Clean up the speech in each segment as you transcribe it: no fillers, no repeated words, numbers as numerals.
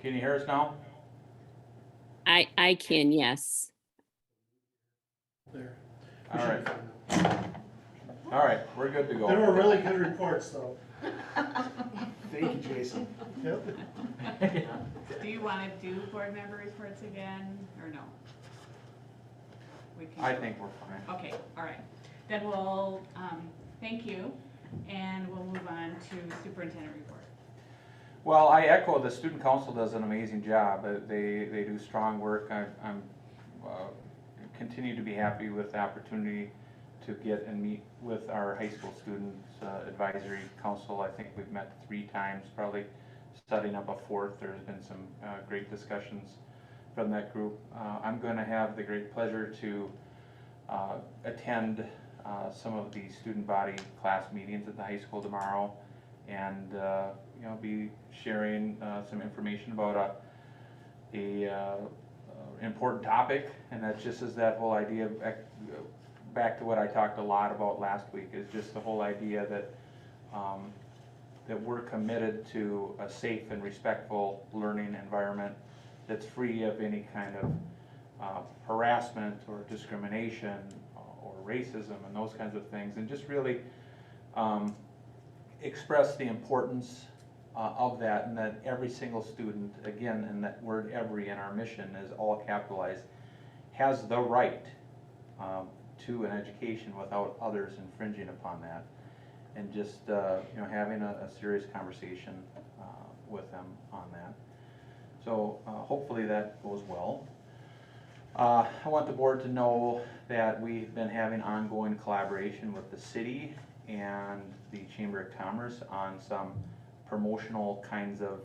Can you hear us now? I can, yes. There. All right. All right, we're good to go. There were really good reports, though. Thank you, Jason. Yep. Do you want to do board member reports again, or no? We can. I think we're fine. Okay, all right. Then we'll, thank you, and we'll move on to superintendent report. Well, I echo, the student council does an amazing job. They do strong work. I'm continue to be happy with the opportunity to get and meet with our high school students advisory council. I think we've met 3 times, probably setting up a 4th. There's been some great discussions from that group. I'm going to have the great pleasure to attend some of the student body class meetings at the high school tomorrow, and you know, be sharing some information about a important topic, and that's just as that whole idea of back to what I talked a lot about last week, is just the whole idea that that we're committed to a safe and respectful learning environment that's free of any kind of harassment or discrimination or racism and those kinds of things, and just really express the importance of that, and that every single student, again, and that word every in our mission is all capitalized, has the right to an education without others infringing upon that, and just you know, having a serious conversation with them on that. So hopefully that goes well. I want the board to know that we've been having ongoing collaboration with the city and the Chamber of Commerce on some promotional kinds of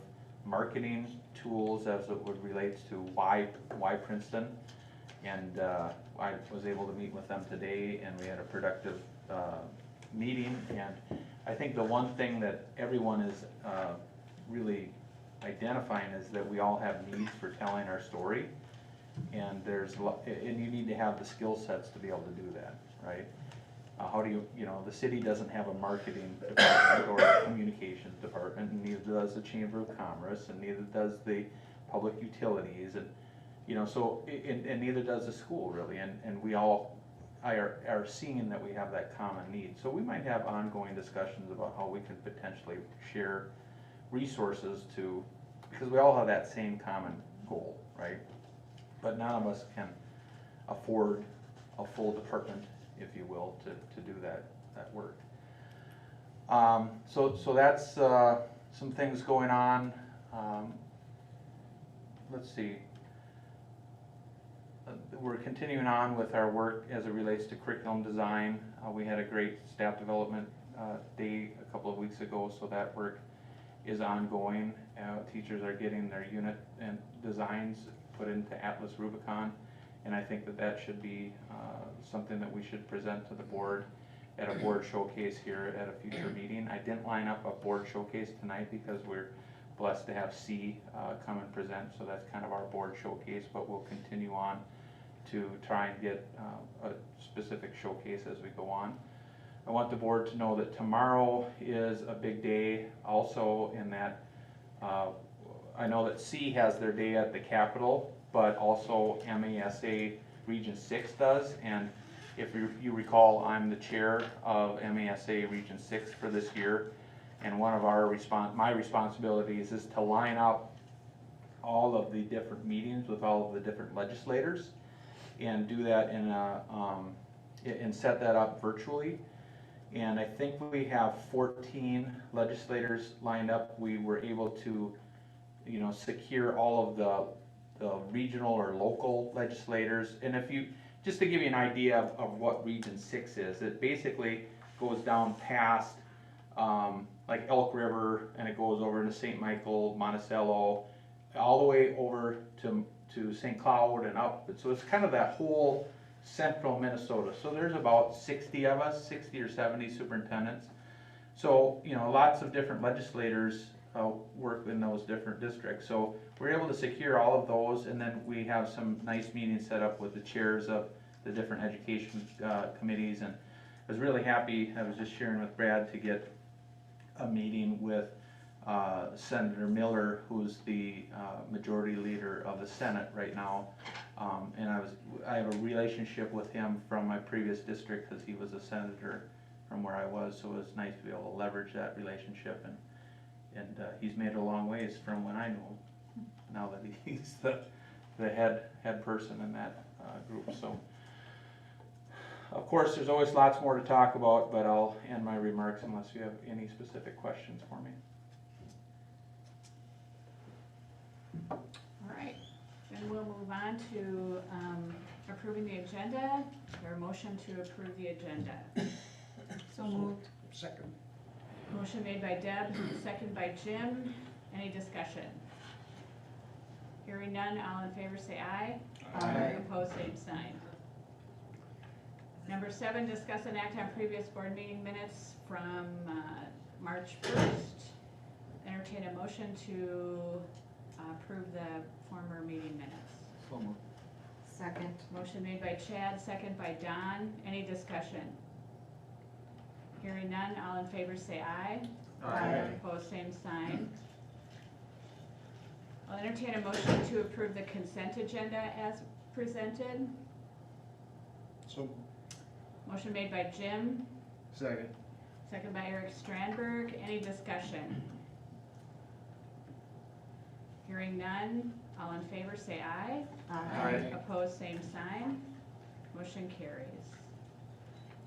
marketing tools as it would relates to why Princeton. And I was able to meet with them today, and we had a productive meeting. And I think the one thing that everyone is really identifying is that we all have needs for telling our story, and and you need to have the skill sets to be able to do that, right? How do you know, the city doesn't have a marketing department or a communications department, and neither does the Chamber of Commerce, and neither does the public utilities, and you know, so, and neither does the school really, and we all are seeing that we have that common need. So we might have ongoing discussions about how we can potentially share resources because we all have that same common goal, right? But none of us can afford a full department, if you will, to do that work. So that's some things going on. Let's see. We're continuing on with our work as it relates to curriculum design. We had a great staff development day a couple of weeks ago, so that work is ongoing. Teachers are getting their unit and designs put into Atlas Rubicon, and I think that should be something that we should present to the board at a board showcase here at a future meeting. I didn't line up a board showcase tonight because we're blessed to have C come and present, so that's kind of our board showcase, but we'll continue on to try and get a specific showcase as we go on. I want the board to know that tomorrow is a big day also, in that I know that C has their day at the Capitol, but also MASA Region 6 does, and if you recall, I'm the chair of MASA Region 6 for this year, and one of my responsibilities is to line up all of the different meetings with all of the different legislators, and do that and set that up virtually. And I think we have 14 legislators lined up. We were able to, you know, secure all of the regional or local legislators. And if you, just to give you an idea of what Region 6 is, it basically goes down past like Elk River, and it goes over to St. Michael, Monticello, all the way over to St. Cloud and up. So it's kind of that whole central Minnesota. So there's about 60 of us, 60 or 70 superintendents. So, you know, lots of different legislators work in those different districts. So we're able to secure all of those, and then we have some nice meetings set up with the chairs of the different education committees. And I was really happy, I was just sharing with Brad, to get a meeting with Senator Miller, who's the majority leader of the Senate right now. And I have a relationship with him from my previous district because he was a senator from where I was, so it was nice to be able to leverage that relationship, and he's made it a long ways from when I knew him, now that he's the head person in that group. So of course there's always lots more to talk about, but I'll end my remarks unless you have any specific questions for me. All right, then we'll move on to approving the agenda. Is there a motion to approve the agenda? So moved. Second. Motion made by Deb, second by Jim. Any discussion? Hearing none, all in favor say aye. Aye. Opposed, same sign. Number 7, discuss and act on previous board meeting minutes from March 1st. Entertain a motion to approve the former meeting minutes. So moved. Second. Motion made by Chad, second by Don. Any discussion? Hearing none, all in favor say aye. Aye. Opposed, same sign. I'll entertain a motion to approve the consent agenda as presented. So. Motion made by Jim, Second. second by Eric Strandberg. Any discussion? Hearing none, all in favor say aye. Aye. Opposed, same sign. Motion carries.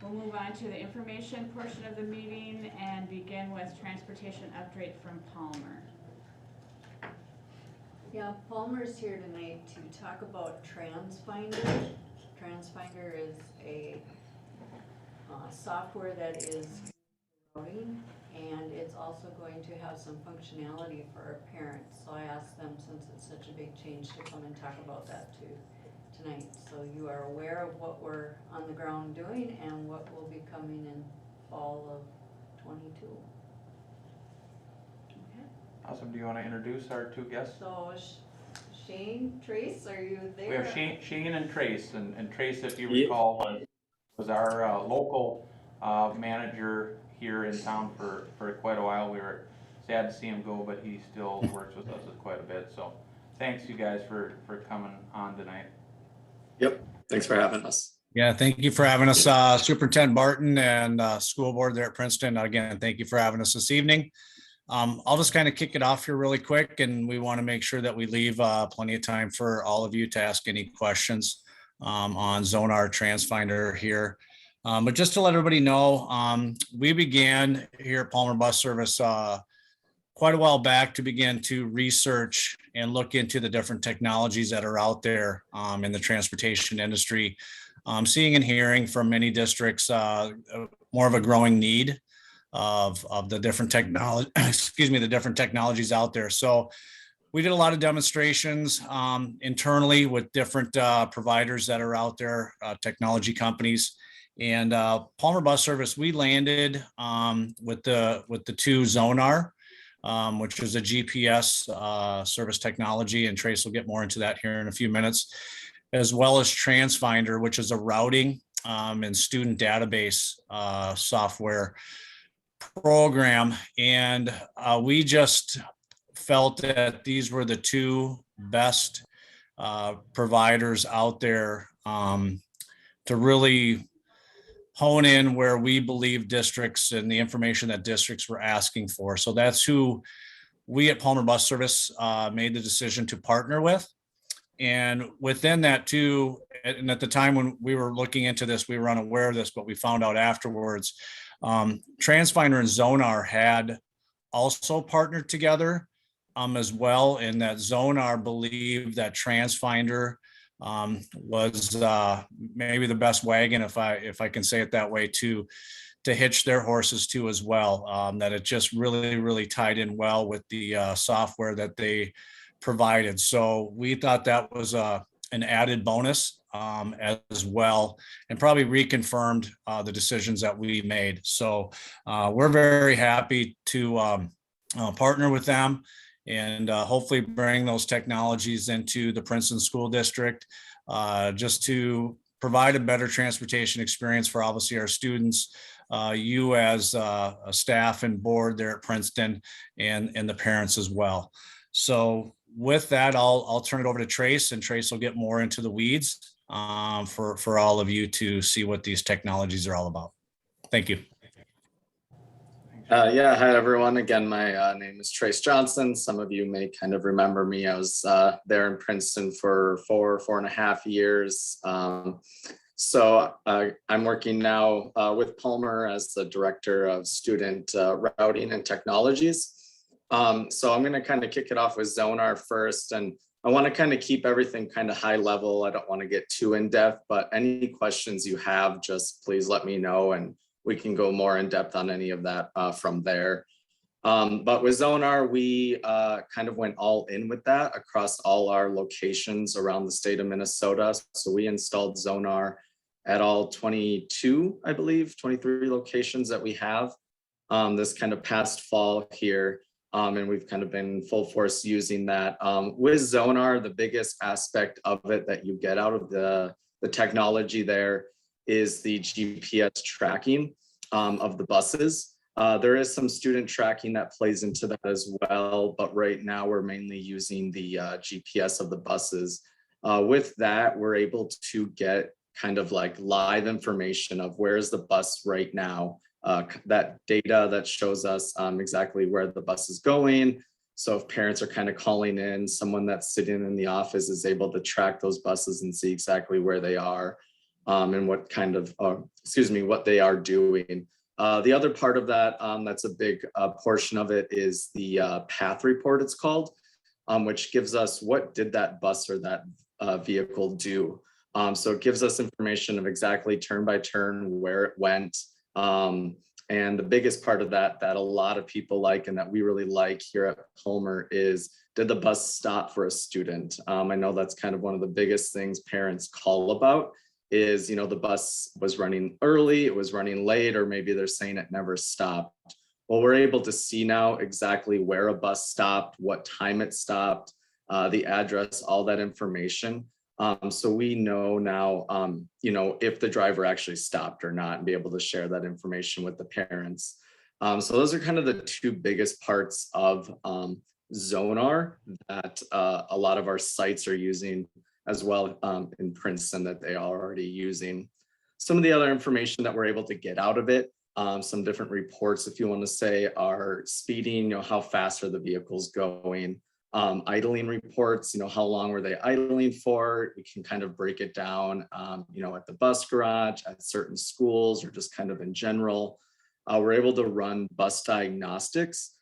We'll move on to the information portion of the meeting and begin with transportation update from Palmer. Yeah, Palmer's here tonight to talk about TransFinder. TransFinder is a software that is routing, and it's also going to have some functionality for our parents. So I asked them, since it's such a big change, to come and talk about that too tonight. So you are aware of what we're on the ground doing and what will be coming in fall of '22. Awesome. Do you want to introduce our two guests? So Shane, Trace, are you there? We have Shane and Trace, and Trace, if you recall, was our local manager here in town for quite a while. We were sad to see him go, but he still works with us quite a bit. So thanks you guys for coming on tonight. Yep, thanks for having us. Yeah, thank you for having us, Superintendent Barton and school board there at Princeton. Again, thank you for having us this evening. I'll just kind of kick it off here really quick, and we want to make sure that we leave plenty of time for all of you to ask any questions on Zonar TransFinder here. But just to let everybody know, we began here at Palmer Bus Service quite a while back to begin to research and look into the different technologies that are out there in the transportation industry. Seeing and hearing from many districts more of a growing need of the different technology, the different technologies out there. So we did a lot of demonstrations internally with different providers that are out there, technology companies. And Palmer Bus Service, we landed with the two Zonar, which is a GPS service technology, and Trace will get more into that here in a few minutes, as well as TransFinder, which is a routing and student database software program. And we just felt that these were the two best providers out there to really hone in where we believe districts and the information that districts were asking for. So that's who we at Palmer Bus Service made the decision to partner with. And within that too, and at the time when we were looking into this, we were unaware of this, but we found out afterwards, TransFinder and Zonar had also partnered together as well, and that Zonar believed that TransFinder was maybe the best wagon, if I can say it that way, to hitch their horses to as well. That it just really tied in well with the software that they provided. So we thought that was an added bonus as well, and probably reconfirmed the decisions that we made. So we're very happy to partner with them and hopefully bring those technologies into the Princeton School District just to provide a better transportation experience for obviously our students, you as a staff and board there at Princeton and the parents as well. So with that, I'll turn it over to Trace, and Trace will get more into the weeds for all of you to see what these technologies are all about. Thank you. Yeah, hi everyone. Again, my name is Trace Johnson. Some of you may kind of remember me. I was there in Princeton for 4.5 years. So I'm working now with Palmer as the Director of Student Routing and Technologies. So I'm going to kind of kick it off with Zonar first, and I want to kind of keep everything kind of high level. I don't want to get too in depth, but any questions you have, just please let me know, and we can go more in depth on any of that from there. But with Zonar, we kind of went all in with that across all our locations around the state of Minnesota. So we installed Zonar at all 22, I believe, 23 locations that we have this kind of past fall here. And we've kind of been full force using that. With Zonar, the biggest aspect of it that you get out of the technology there is the GPS tracking of the buses. There is some student tracking that plays into that as well, but right now we're mainly using the GPS of the buses. With that, we're able to get kind of like live information of where is the bus right now, that data that shows us exactly where the bus is going. So if parents are kind of calling in, someone that's sitting in the office is able to track those buses and see exactly where they are. And what kind of, what they are doing. The other part of that, that's a big portion of it, is the path report, it's called, which gives us what did that bus or that vehicle do. So it gives us information of exactly turn by turn where it went. And the biggest part of that a lot of people like and that we really like here at Palmer is, did the bus stop for a student? I know that's kind of one of the biggest things parents call about. Is, the bus was running early, it was running late, or maybe they're saying it never stopped. Well, we're able to see now exactly where a bus stopped, what time it stopped, the address, all that information. So we know now, if the driver actually stopped or not, and be able to share that information with the parents. So those are kind of the two biggest parts of Zonar that a lot of our sites are using as well in Princeton that they are already using. Some of the other information that we're able to get out of it, some different reports, if you want to say, are speeding, how fast are the vehicles going, idling reports, how long were they idling for? We can kind of break it down, at the bus garage, at certain schools, or just kind of in general. We're able to run bus diagnostics.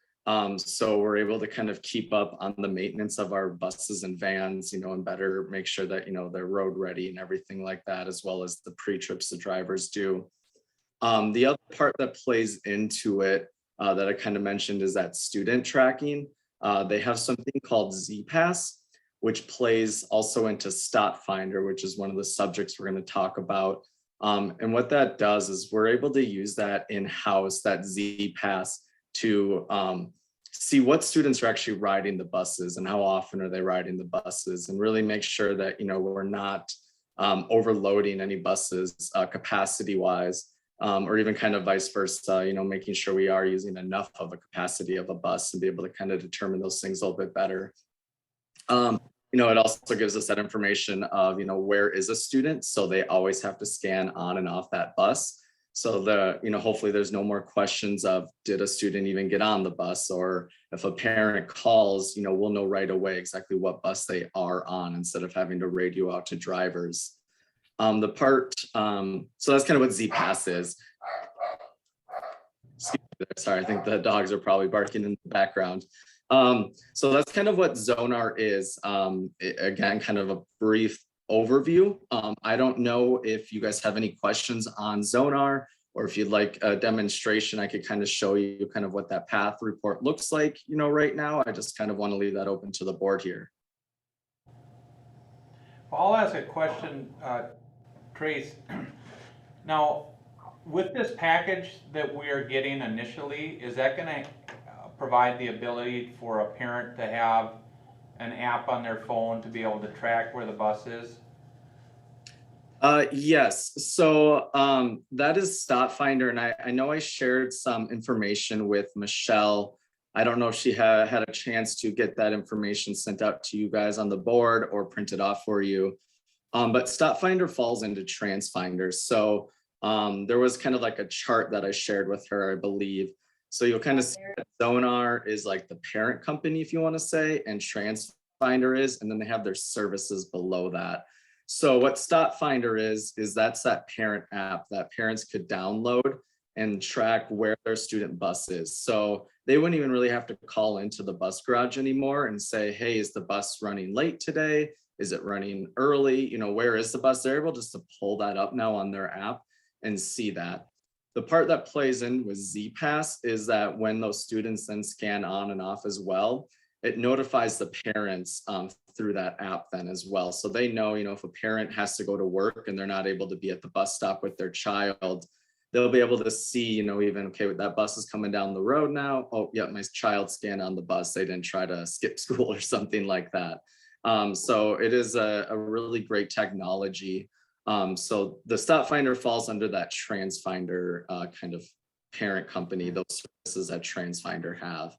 So we're able to kind of keep up on the maintenance of our buses and vans, and better make sure that, they're road ready and everything like that, as well as the pre-trips the drivers do. The other part that plays into it that I kind of mentioned is that student tracking. They have something called Z-Pass, which plays also into Stop Finder, which is one of the subjects we're going to talk about. And what that does is we're able to use that in-house, that Z-Pass, to see what students are actually riding the buses and how often are they riding the buses, and really make sure that, we're not overloading any buses capacity wise, or even kind of vice versa, making sure we are using enough of a capacity of a bus and be able to kind of determine those things a little bit better. It also gives us that information of, where is a student? So they always have to scan on and off that bus. So hopefully there's no more questions of, did a student even get on the bus? Or if a parent calls, we'll know right away exactly what bus they are on, instead of having to radio out to drivers. So that's kind of what Z-Pass is. Sorry, I think the dogs are probably barking in the background. So that's kind of what Zonar is. Again, kind of a brief overview. I don't know if you guys have any questions on Zonar, or if you'd like a demonstration, I could kind of show you kind of what that path report looks like, right now. I just kind of want to leave that open to the board here. Well, I'll ask a question, Trace. Now, with this package that we are getting initially, is that going to provide the ability for a parent to have an app on their phone to be able to track where the bus is? Yes, so that is Stop Finder, and I know I shared some information with Michelle. I don't know if she had a chance to get that information sent out to you guys on the board or printed off for you. But Stop Finder falls into Trans Finder. So there was kind of like a chart that I shared with her, I believe. So you'll kind of see that Zonar is like the parent company, if you want to say, and Trans Finder is, and then they have their services below that. So what Stop Finder is that's that parent app that parents could download and track where their student bus is. So they wouldn't even really have to call into the bus garage anymore and say, hey, is the bus running late today? Is it running early? You know, where is the bus? They're able just to pull that up now on their app and see that. The part that plays in with ZPass is that when those students then scan on and off as well, it notifies the parents through that app then as well. So they know, you know, if a parent has to go to work and they're not able to be at the bus stop with their child, they'll be able to see, you know, even, okay, that bus is coming down the road now. Oh, yeah, my child scanned on the bus. They didn't try to skip school or something like that. So it is a really great technology. So the Stop Finder falls under that Trans Finder kind of parent company, those services that Trans Finder have.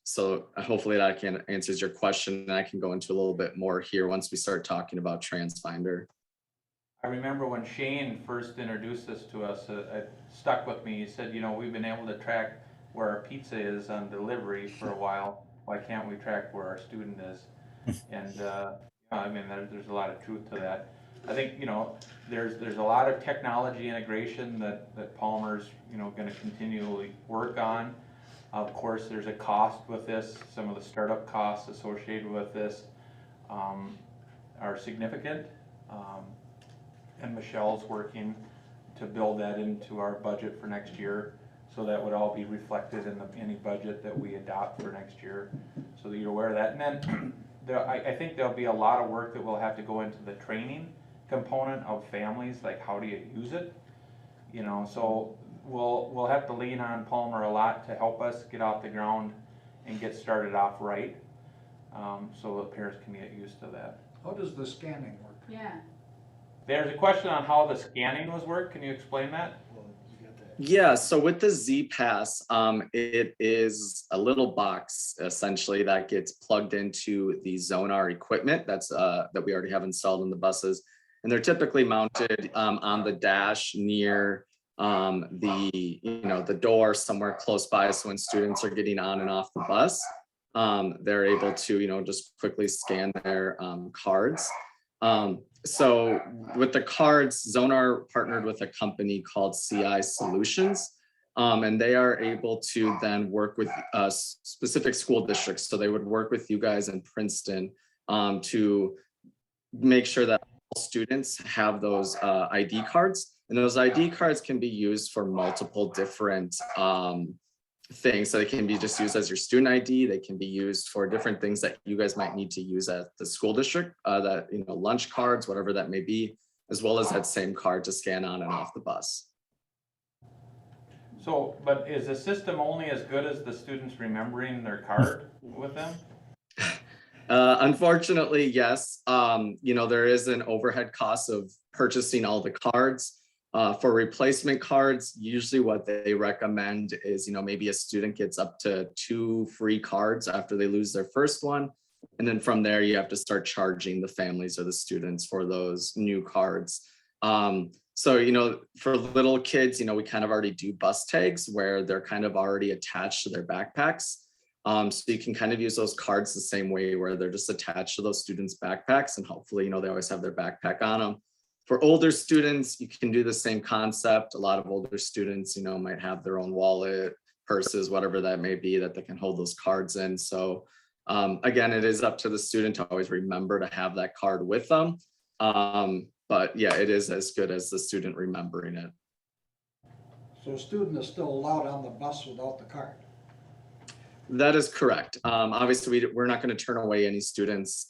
So hopefully that answers your question, and I can go into a little bit more here once we start talking about Trans Finder. I remember when Shane first introduced this to us, it stuck with me. He said, you know, we've been able to track where our pizza is on delivery for a while. Why can't we track where our student is? And I mean, there's a lot of truth to that. I think, you know, there's a lot of technology integration that Palmer's, you know, going to continually work on. Of course, there's a cost with this. Some of the startup costs associated with this are significant. And Michelle's working to build that into our budget for next year. So that would all be reflected in any budget that we adopt for next year, so that you're aware of that. And then I think there'll be a lot of work that will have to go into the training component of families, like how do you use it? You know, so we'll have to lean on Palmer a lot to help us get off the ground and get started off right, so that parents can get used to that. How does the scanning work? Yeah. There's a question on how the scanning was worked. Can you explain that? Well, you got that. Yeah, so with the ZPass, it is a little box essentially that gets plugged into the Zonar equipment that we already have installed in the buses. And they're typically mounted on the dash near the door somewhere close by. So when students are getting on and off the bus, they're able to, you know, just quickly scan their cards. So with the cards, Zonar partnered with a company called CI Solutions, and they are able to then work with specific school districts. So they would work with you guys in Princeton to make sure that all students have those ID cards, and those ID cards can be used for multiple different things. So they can be just used as your student ID. They can be used for different things that you guys might need to use at the school district, that, you know, lunch cards, whatever that may be, as well as that same card to scan on and off the bus. So, but is the system only as good as the students remembering their card with them? Unfortunately, yes. You know, there is an overhead cost of purchasing all the cards. For replacement cards, usually what they recommend is, you know, maybe a student gets up to 2 free cards after they lose their first one. And then from there, you have to start charging the families or the students for those new cards. So, you know, for little kids, you know, we kind of already do bus tags where they're kind of already attached to their backpacks. So you can kind of use those cards the same way where they're just attached to those students' backpacks, and hopefully, you know, they always have their backpack on them. For older students, you can do the same concept. A lot of older students, you know, might have their own wallet, purses, whatever that may be, that they can hold those cards in. So again, it is up to the student to always remember to have that card with them. But yeah, it is as good as the student remembering it. So a student is still allowed on the bus without the card? That is correct. Obviously, we're not going to turn away any students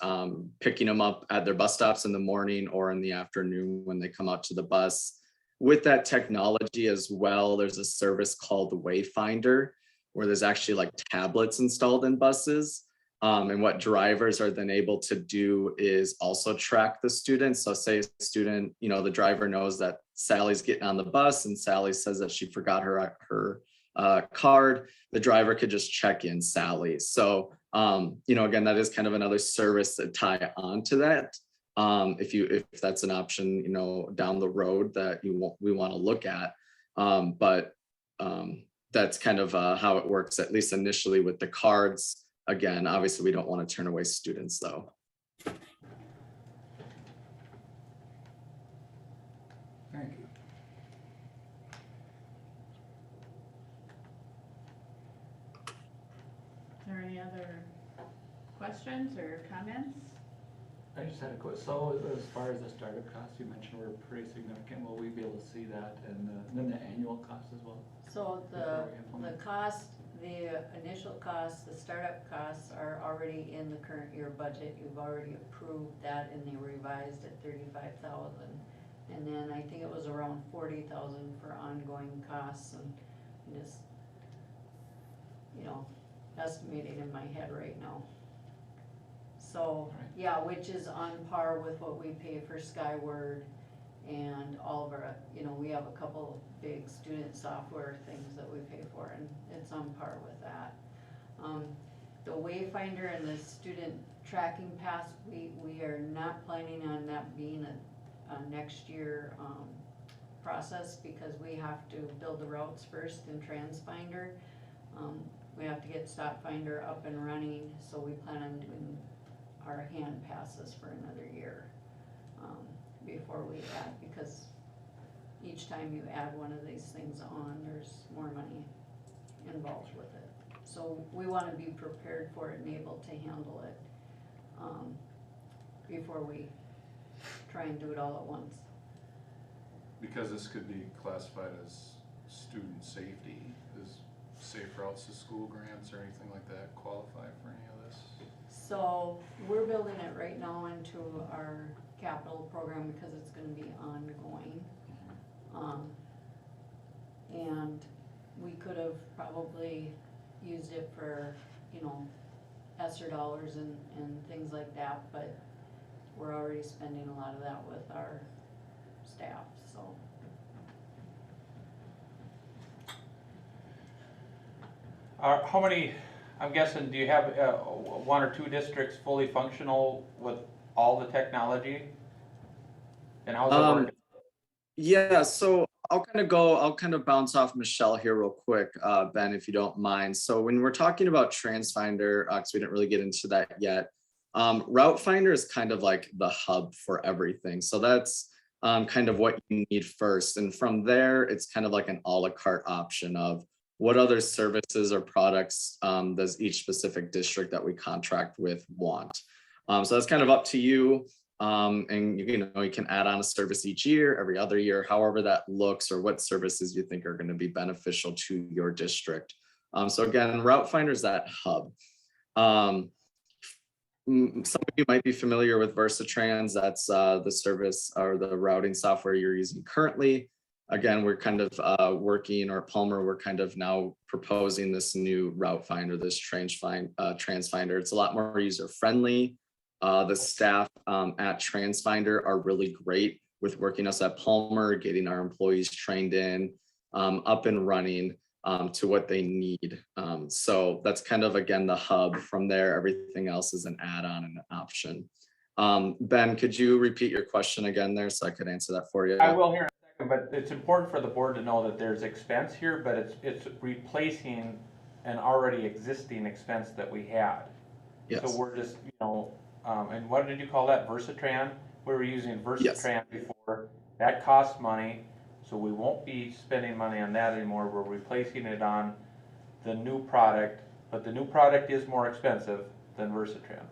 picking them up at their bus stops in the morning or in the afternoon when they come out to the bus. With that technology as well, there's a service called the Wayfinder, where there's actually like tablets installed in buses. And what drivers are then able to do is also track the students. So say a student, the driver knows that Sally's getting on the bus and Sally says that she forgot her card, the driver could just check in Sally. So, again, that is kind of another service to tie on to that. If that's an option, down the road that we want to look at. But that's kind of how it works, at least initially with the cards. Again, obviously, we don't want to turn away students, though. Thank you. Is there any other questions or comments? I just had a quick, so as far as the startup costs, you mentioned were pretty significant. Will we be able to see that and then the annual cost as well? So before we the implement? cost, the initial costs, the startup costs are already in the current year budget. You've already approved that and they revised at 35,000. And then I think it was around 40,000 for ongoing costs, and I'm just, estimating in my head right now. So, Right. yeah, which is on par with what we pay for Skyward and all of our, we have a couple big student software things that we pay for, and it's on par with that. The Wayfinder and the student tracking pass, we are not planning on that being a next year process, because we have to build the routes first in TransFinder. We have to get StopFinder up and running, so we plan on doing our hand passes for another year before we add, because each time you add one of these things on, there's more money involved with it. So we want to be prepared for it and able to handle it before we try and do it all at once. Because this could be classified as student safety, is Safe Routes to School grants or anything like that qualify for any of this? So we're building it right now into our capital program because it's gonna be ongoing. And we could have probably used it for, ESSER dollars and things like that, but we're already spending a lot of that with our staff, so. How many, I'm guessing, do you have one or two districts fully functional with all the technology? And how's it working? Yeah, so I'll kind of bounce off Michelle here real quick, Ben, if you don't mind. So when we're talking about TransFinder, because we didn't really get into that yet, Route Finder is kind of like the hub for everything. So that's kind of what you need first. And from there, it's kind of like an a la carte option of what other services or products does each specific district that we contract with want. So that's kind of up to you. And you can add on a service each year, every other year, however that looks, or what services you think are going to be beneficial to your district. So again, Route Finder is that hub. Some of you might be familiar with VersaTrans. That's the service or the routing software you're using currently. Again, we're kind of working, or Palmer, we're kind of now proposing this new Route Finder, this TransFinder. It's a lot more user friendly. The staff at TransFinder are really great with working us at Palmer, getting our employees trained in, up and running to what they need. So that's kind of, again, the hub. From there, everything else is an add-on and an option. Ben, could you repeat your question again there so I could answer that for you? I will here in a second, but it's important for the board to know that there's expense here, but it's replacing an already existing expense that we had. Yes. So we're just, and what did you call that? VersaTran? We were using VersaTran before. That costs money, so we won't be spending money on that anymore. We're replacing it on the new product, but the new product is more expensive than VersaTran,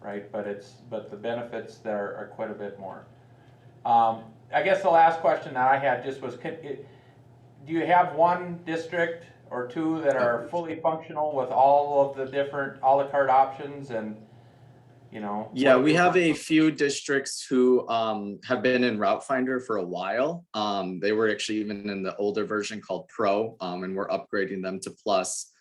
right? But the benefits there are quite a bit more. I guess the last question that I had just was, do you have one district or two that are fully functional with all of the different a la carte options and, Yeah, we have a few districts who have been in Route Finder for a while. They were actually even in the older version called Pro, and we're upgrading them to Plus.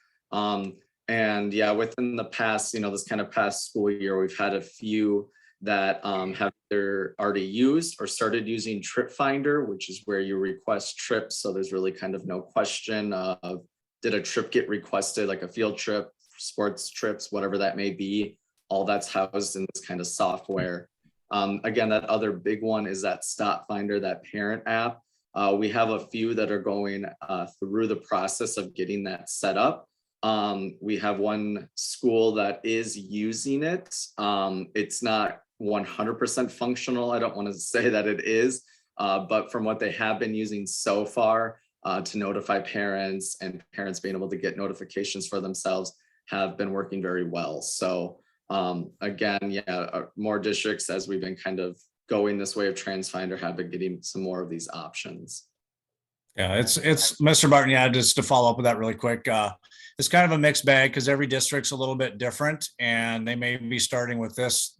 And yeah, within the past, this kind of past school year, we've had a few that have either already used or started using Trip Finder, which is where you request trips. So there's really kind of no question of did a trip get requested, like a field trip, sports trips, whatever that may be. All that's housed in this kind of software. Again, that other big one is that Stop Finder, that parent app. We have a few that are going through the process of getting that set up. We have one school that is using it. It's not 100% functional. I don't want to say that it is, but from what they have been using so far to notify parents and parents being able to get notifications for themselves have been working very well. So again, yeah, more districts as we've been kind of going this way of TransFinder have been getting some more of these options. Yeah, it's Mr. Barton. Yeah, just to follow up with that really quick. It's kind of a mixed bag because every district's a little bit different, and they may be starting with this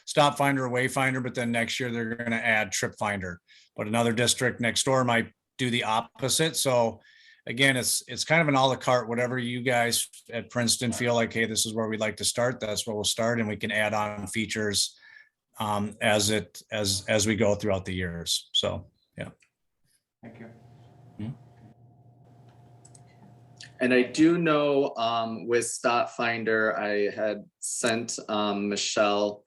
Stop Finder or Wayfinder, but then next year they're going to add Trip Finder. But another district next door might do the opposite. So again, it's kind of an a la carte. Whatever you guys at Princeton feel like, hey, this is where we'd like to start. That's where we'll start, and we can add on features as we go throughout the years. So yeah. Thank you. And I do know with Stop Finder, I had sent Michelle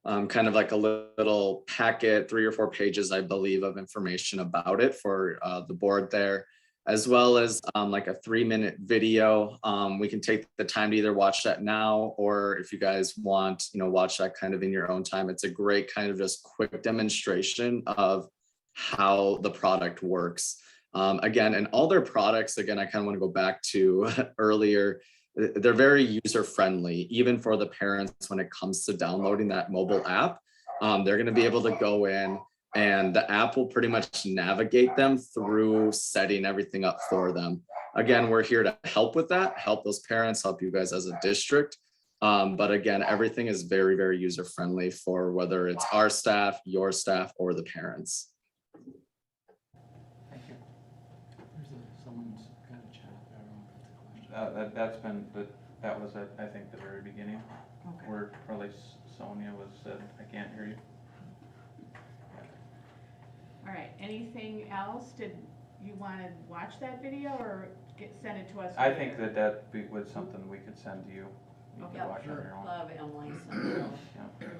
kind of like a little packet, 3 or 4 pages, I believe, of information about it for the board there, as well as like a 3-minute video. We can take the time to either watch that now, or if you guys want, watch that kind of in your own time. It's a great kind of just quick demonstration of how the product works. Again, and all their products, again, I kind of want to go back to earlier, they're very user-friendly, even for the parents when it comes to downloading that mobile app. They're going to be able to go in and the app will pretty much navigate them through setting everything up for them. Again, we're here to help with that, help those parents, help you guys as a district. But again, everything is very, very user-friendly for whether it's our staff, your staff, or the parents. Someone's got a chat there. I don't know if that's a question. That was at, I think, the very beginning, Okay. where probably Sonia was said, I can't hear you. All right, anything else? Did you want to watch that video or send it to us? I think that was something we could send to you. You Okay. could watch on your own. Love Emily. So Yeah. Okay,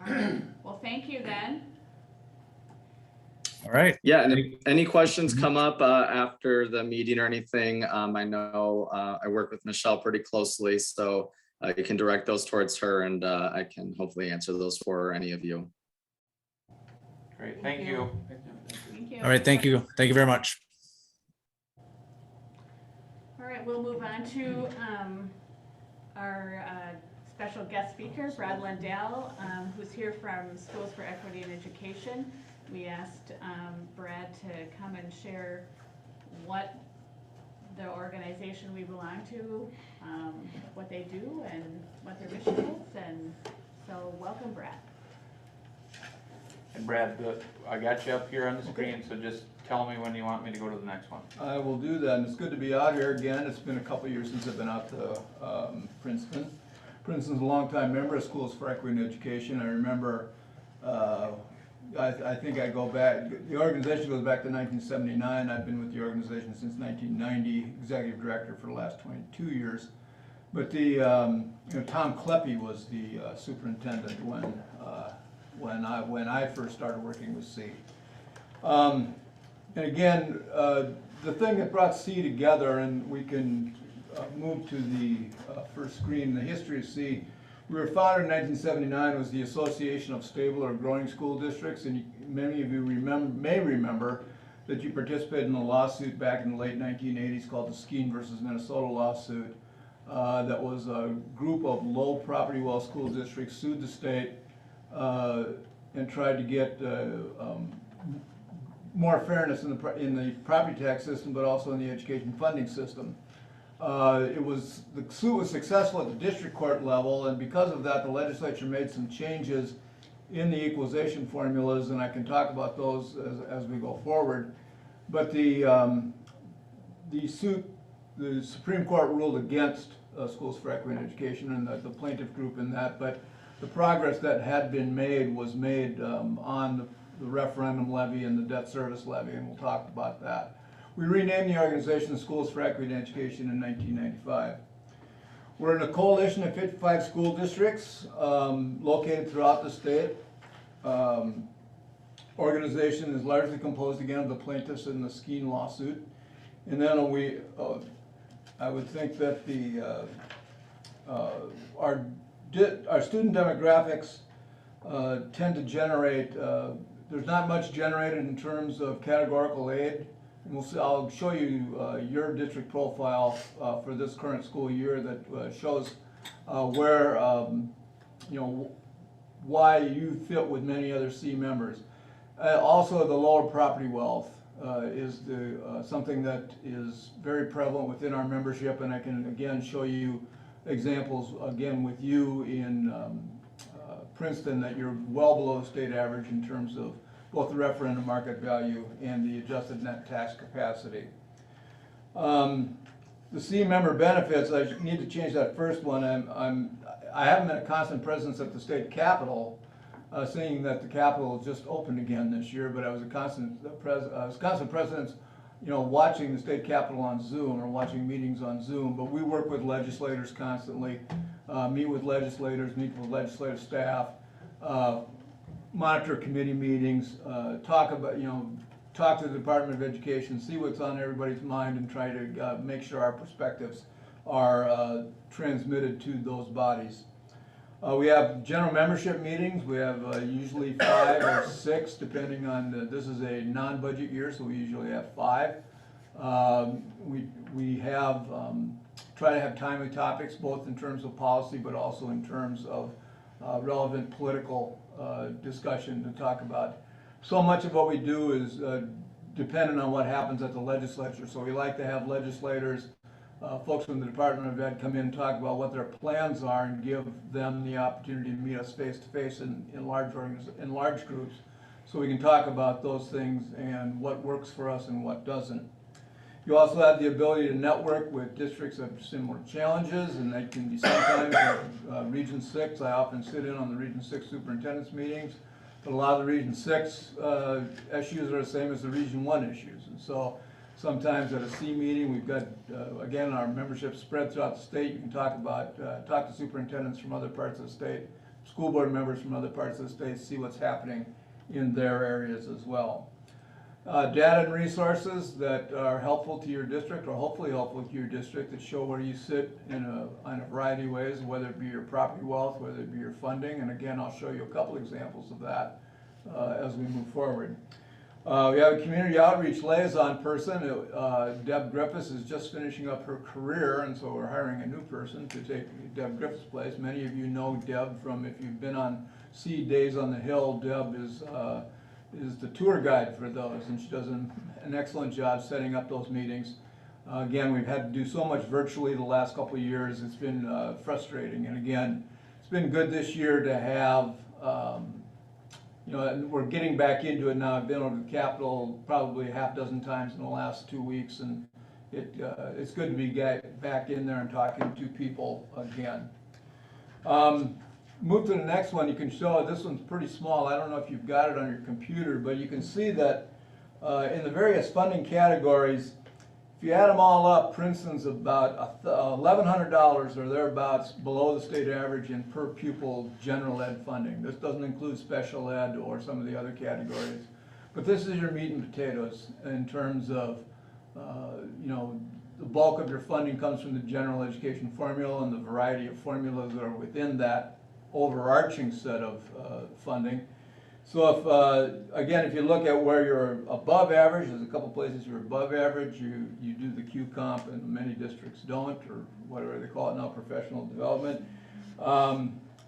all right, well, thank you then. All right. Yeah, and if any questions come up after the meeting or anything, I know I work with Michelle pretty closely, so you can direct those towards her, and I can hopefully answer those for any of you. Great, thank you. Thank you. All right. Thank you. Thank you very much. All right, we'll move on to our special guest speaker, Brad Lindell, who's here from Schools for Equity and Education. We asked Brad to come and share what the organization we belong to, what they do, and what their mission is. And so, welcome, Brad. And Brad, I got you up here on the screen, so just tell me when you want me to go to the next one. I will do that, and it's good to be out here again. It's been a couple years since I've been out to Princeton. Princeton's a longtime member of Schools for Equity and Education. I remember, I think I go back, the organization goes back to 1979. I've been with the organization since 1990, executive director for the last 22 years. But Tom Kleppe was the superintendent when I first started working with C. And again, the thing that brought C together, and we can move to the first screen, the history of C. We were founded in 1979, was the Association of Stable or Growing School Districts, and many of you may remember that you participated in a lawsuit back in the late 1980s called the Skeen versus Minnesota lawsuit. That was a group of low property well school districts sued the state and tried to get more fairness in the property tax system, but also in the education funding system. The suit was successful at the district court level, and because of that, the legislature made some changes in the equalization formulas, and I can talk about those as we go forward. But the suit the Supreme Court ruled against Schools for Equity in Education and the plaintiff group in that, but the progress that had been made was made on the referendum levy and the debt service levy, and we'll talk about that. We renamed the organization Schools for Equity in Education in 1995. We're in a coalition of 55 school districts located throughout the state. Organization is largely composed again of the plaintiffs in the Skeen lawsuit. And then I would think that our student demographics tend to generate, there's not much generated in terms of categorical aid. And we'll see, I'll show you your district profile for this current school year that shows where, you know, why you fit with many other C members. Also, the lower property wealth is something that is very prevalent within our membership, and I can again show you examples again with you in Princeton that you're well below the state average in terms of both the referendum market value and the adjusted net tax capacity. The C member benefits, I need to change that first one. I haven't been a constant presence at the state capitol, seeing that the Capitol just opened again this year, but I was a constant presence, you know, watching the state Capitol on Zoom or watching meetings on Zoom. But we work with legislators constantly, meet with legislators, meet with legislative staff, monitor committee meetings, talk to the Department of Education, see what's on everybody's mind, and try to make sure our perspectives are transmitted to those bodies. We have general membership meetings. We have usually 5 or 6, depending on, this is a non-budget year, so we usually have 5. We have, try to have timely topics, both in terms of policy, but also in terms of relevant political discussion to talk about. So much of what we do is dependent on what happens at the legislature, so we like to have legislators, folks from the Department of Ed come in and talk about what their plans are and give them the opportunity to meet us face to face in large groups, so we can talk about those things and what works for us and what doesn't. You also have the ability to network with districts that have similar challenges, and they can be sometimes Region 6. I often sit in on the Region 6 superintendent's meetings, but a lot of the Region 6 issues are the same as the Region 1 issues. And so sometimes at a C meeting, we've got, again, our membership spread throughout the state. You can talk to superintendents from other parts of the state, school board members from other parts of the state, see what's happening in their areas as well. Data and resources that are helpful to your district, or hopefully helpful to your district, that show where you sit in a variety of ways, whether it be your property wealth, whether it be your funding. And again, I'll show you a couple examples of that as we move forward. We have a community outreach liaison person. Deb Griffiths is just finishing up her career, and so we're hiring a new person to take Deb Griffiths' place. Many of you know Deb from, if you've been on Seed Days on the Hill. Deb is the tour guide for those, and she does an excellent job setting up those meetings. Again, we've had to do so much virtually the last couple of years. It's been frustrating, and again, it's been good this year to have, you know, we're getting back into it now. I've been over to the Capitol probably half dozen times in the last 2 weeks, and it's good to be back in there and talking to people again. Move to the next one. You can show, this one's pretty small. I don't know if you've got it on your computer, but you can see that in the various funding categories, if you add them all up, Princeton's about $1,100 or thereabouts below the state average in per pupil general ed funding. This doesn't include special ed or some of the other categories. But this is your meat and potatoes in terms of, you know, the bulk of your funding comes from the general education formula and the variety of formulas that are within that overarching set of funding. So if, again, if you look at where you're above average, there's a couple places you're above average, you do the Q comp, and many districts don't, or whatever they call it now, professional development.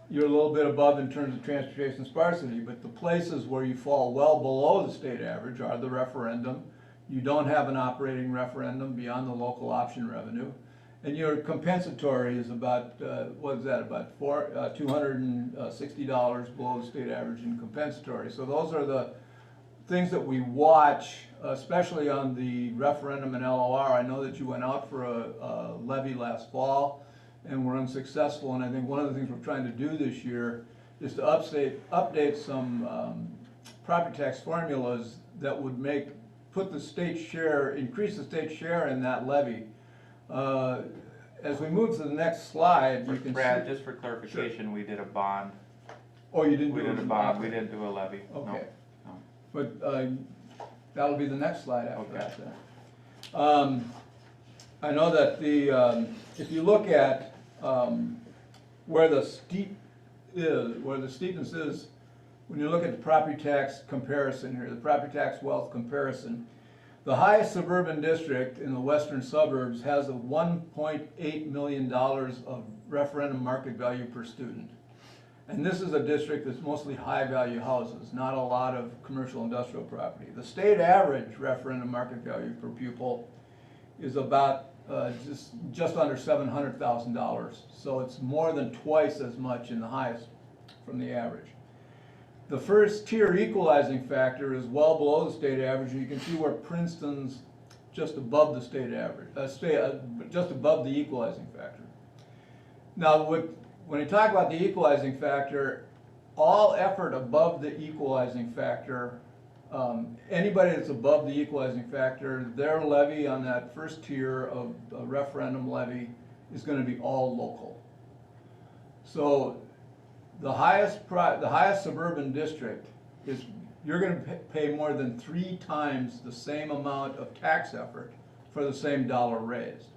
You're a little bit above in terms of transportation sparsity, but the places where you fall well below the state average are the referendum. You don't have an operating referendum beyond the local option revenue. And your compensatory is about, what is that, about $260 below the state average in compensatory. So those are the things that we watch, especially on the referendum and LOR. I know that you went out for a levy last fall and were unsuccessful, and I think one of the things we're trying to do this year is to update some property tax formulas that would put the state share, increase the state share in that levy. As we move to the next slide, you can Brad, see. just for clarification, we did a bond. Oh, you didn't We do did a bond, we didn't do a levy. No, Okay. no. But that'll be the next slide after Okay. that then. I know that if you look at where the steepness is, when you look at the property tax comparison here, the property tax wealth comparison, the highest suburban district in the western suburbs has a $1.8 million of referendum market value per student. And this is a district that's mostly high-value houses, not a lot of commercial industrial property. The state average referendum market value per pupil is about just under $700,000. So it's more than twice as much in the highest from the average. The first tier equalizing factor is well below the state average. You can see where Princeton's just above the state average, just above the equalizing factor. Now, when you talk about the equalizing factor, all effort above the equalizing factor, anybody that's above the equalizing factor, their levy on that first tier of a referendum levy is going to be all local. So the highest suburban district is, you're going to pay more than 3 times the same amount of tax effort for the same dollar raised.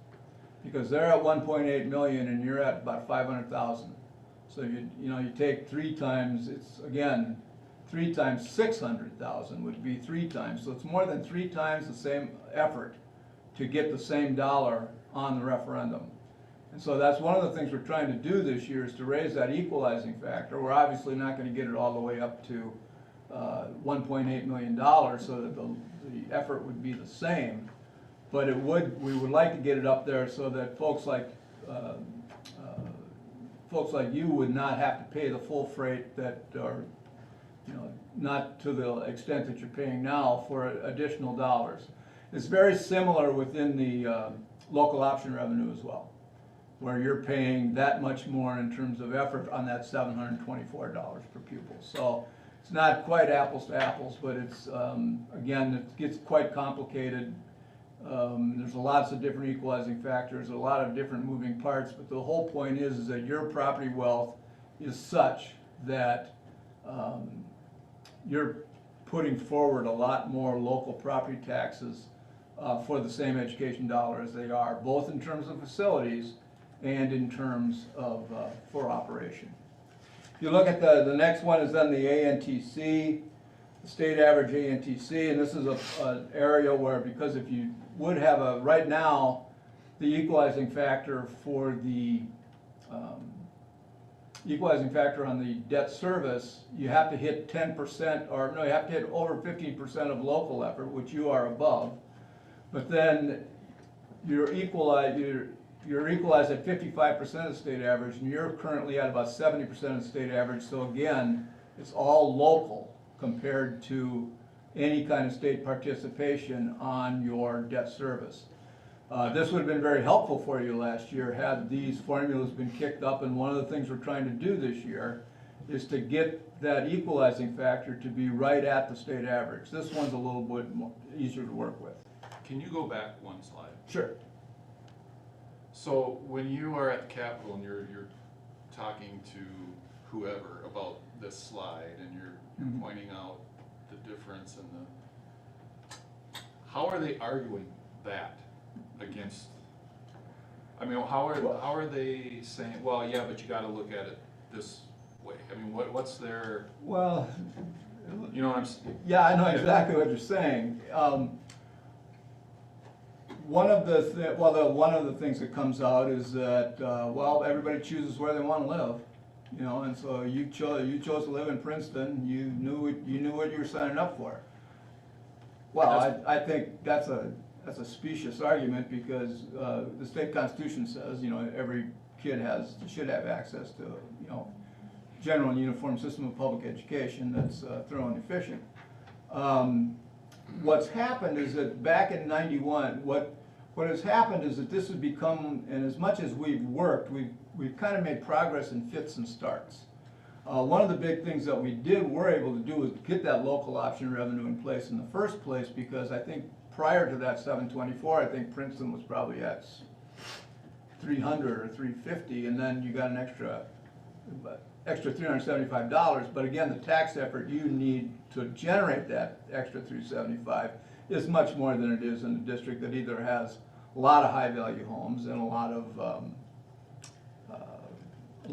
Because they're at 1.8 million and you're at about 500,000. So you take 3 times, it's again, 3 times 600,000 would be 3 times. So it's more than 3 times the same effort to get the same dollar on the referendum. And so that's one of the things we're trying to do this year, is to raise that equalizing factor. We're obviously not going to get it all the way up to $1.8 million, so that the effort would be the same. But we would like to get it up there so that folks like you would not have to pay the full freight that are, not to the extent that you're paying now for additional dollars. It's very similar within the local option revenue as well, where you're paying that much more in terms of effort on that $724 per pupil. So it's not quite apples to apples, but it's, again, it gets quite complicated. There's lots of different equalizing factors, a lot of different moving parts, but the whole point is that your property wealth is such that you're putting forward a lot more local property taxes for the same education dollar as they are, both in terms of facilities and in terms of for operation. If you look at the next one is then the ANTC, the state average ANTC, and this is an area where, because if you would have right now, the equalizing factor for the equalizing factor on the debt service, you have to hit 10%, or no, you have to hit over 15% of local effort, which you are above. But then you're equalized at 55% of the state average, and you're currently at about 70% of the state average. So again, it's all local compared to any kind of state participation on your debt service. This would have been very helpful for you last year had these formulas been kicked up, and one of the things we're trying to do this year is to get that equalizing factor to be right at the state average. This one's a little bit easier to work with. Can you go back one slide? Sure. So when you are at the Capitol and you're talking to whoever about this slide and you're pointing out the difference in how are they arguing that against? I mean, how are they saying, well, yeah, but you got to look at it this way? I mean, what's their? Well, you know what I'm saying? Yeah, I know exactly what you're saying. One of the things that comes out is that well, everybody chooses where they want to live, and so you chose to live in Princeton. You knew what you were signing up for. Well, I think that's a specious argument, because the state constitution says every kid should have access to general and uniform system of public education that's thorough and efficient. What's happened is that back in '91, what has happened is that this has become, and as much as we've worked, we've kind of made progress in fits and starts. One of the big things that we're able to do was get that local option revenue in place in the first place, because I think prior to that 724, I think Princeton was probably at 300 or 350, and then you got an extra $375. But again, the tax effort you need to generate that extra $375 is much more than it is in a district that either has a lot of high-value homes and a lot of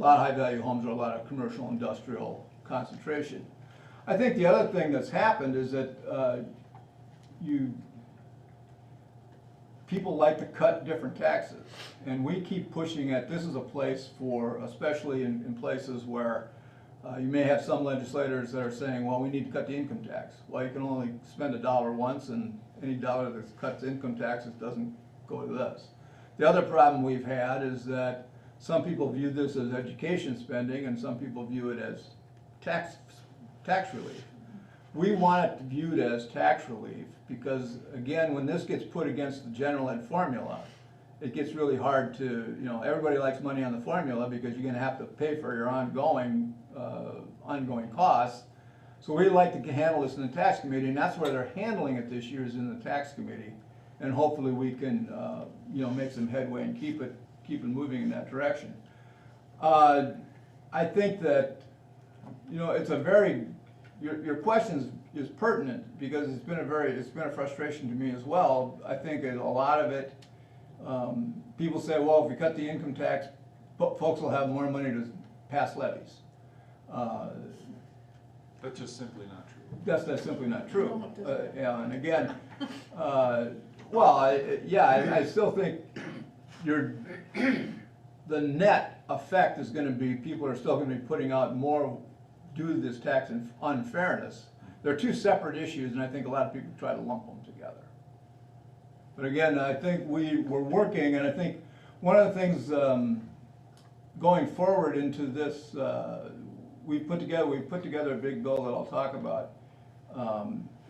high-value homes or a lot of commercial industrial concentration. I think the other thing that's happened is that people like to cut different taxes, and we keep pushing at, this is a place for, especially in places where you may have some legislators that are saying, well, we need to cut the income tax. Well, you can only spend $1 once, and any dollar that cuts income taxes doesn't go to this. The other problem we've had is that some people view this as education spending, and some people view it as tax relief. We want it viewed as tax relief because, again, when this gets put against the general ed formula, it gets really hard to, everybody likes money on the formula because you're gonna have to pay for your ongoing costs. So we like to handle this in the tax committee, and that's where they're handling it this year, is in the tax committee. And hopefully we can, make some headway and keep it moving in that direction. I think that, it's a very, your question is pertinent because it's been a frustration to me as well. I think a lot of it, people say, well, if we cut the income tax, folks will have more money to pass levies. That's just simply not true. That's simply not true. Yeah, and again, I still think the net effect is going to be, people are still going to be putting out more due to this tax unfairness. They're two separate issues, and I think a lot of people try to lump them together. But again, I think we're working, and I think one of the things going forward into this, we put together a big bill that I'll talk about.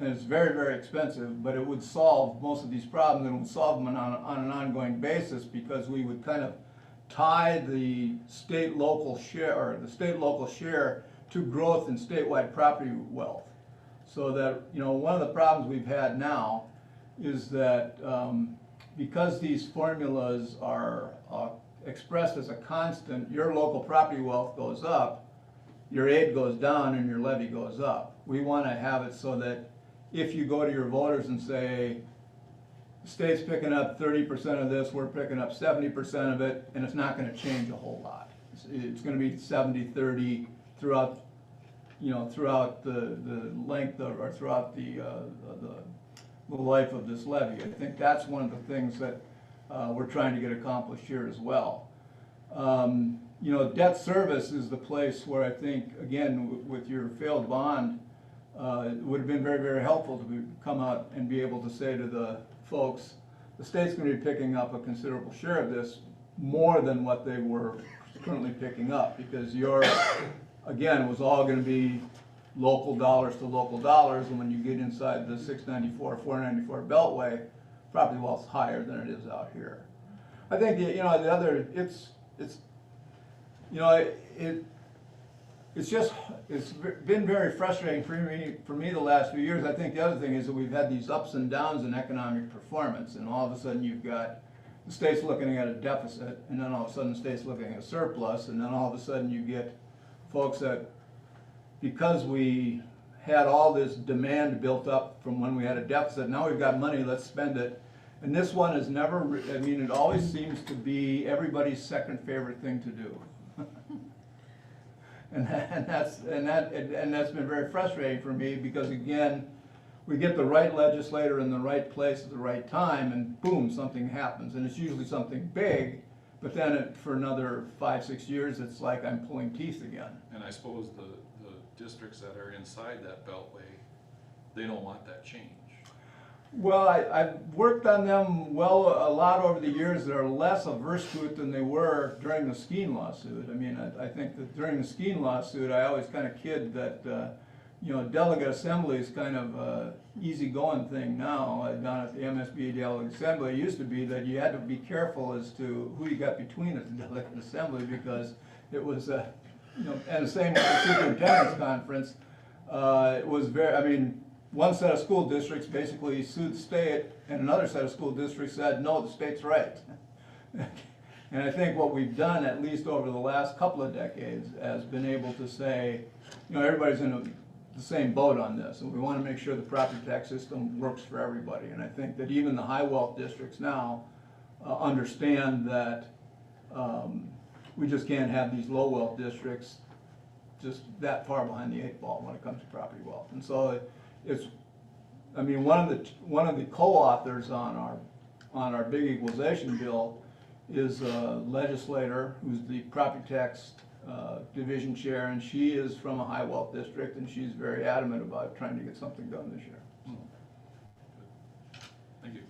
And it's very, very expensive, but it would solve most of these problems, and it would solve them on an ongoing basis, because we would kind of tie the state-local share to growth in statewide property wealth. So that, one of the problems we've had now is that because these formulas are expressed as a constant, your local property wealth goes up, your aid goes down, and your levy goes up. We want to have it so that if you go to your voters and say, the state's picking up 30% of this, we're picking up 70% of it, and it's not going to change a whole lot. It's going to be 70-30 throughout, throughout the length of, or throughout the life of this levy. I think that's one of the things that we're trying to get accomplished here as well. Debt service is the place where I think, again, with your failed bond, it would have been very, very helpful to come out and be able to say to the folks, the state's going to be picking up a considerable share of this, more than what they were currently picking up, because again, it was all going to be local dollars to local dollars, and when you get inside the 694, 494 beltway, property wealth's higher than it is out here. I think, it's been very frustrating for me the last few years. I think the other thing is that we've had these ups and downs in economic performance, and all of a sudden you've got the state's looking at a deficit, and then all of a sudden the state's looking at a surplus, and then all of a sudden you get folks that, because we had all this demand built up from when we had a deficit, now we've got money, let's spend it. And this one is never, it always seems to be everybody's second favorite thing to do. And that's been very frustrating for me, because again, we get the right legislator in the right place at the right time, and boom, something happens, and it's usually something big. But then for another 5-6 years, it's like I'm pulling teeth again. And I suppose the districts that are inside that beltway, they don't want that change. Well, I've worked on them a lot over the years. They're less averse to it than they were during the Skeen lawsuit. I think that during the Skeen lawsuit, I always kind of kid that you know, delegate assembly is kind of a easygoing thing now. Down at the MSBA delegate assembly, it used to be that you had to be careful as to who you got between at the delegate assembly, because it was, you know, and the same with the superintendent's conference. It was very, I mean, one set of school districts basically sued the state, and another set of school districts said, no, the state's right. And I think what we've done, at least over the last couple of decades, has been able to say, you know, everybody's in the same boat on this, and we want to make sure the property tax system works for everybody. And I think that even the high wealth districts now understand that we just can't have these low wealth districts just that far behind the 8 ball when it comes to property wealth. And so it's, I mean, one of the co-authors on our big equalization bill is a legislator who's the property tax division chair, and she is from a high wealth district, and she's very adamant about trying to get something done this year. Thank you.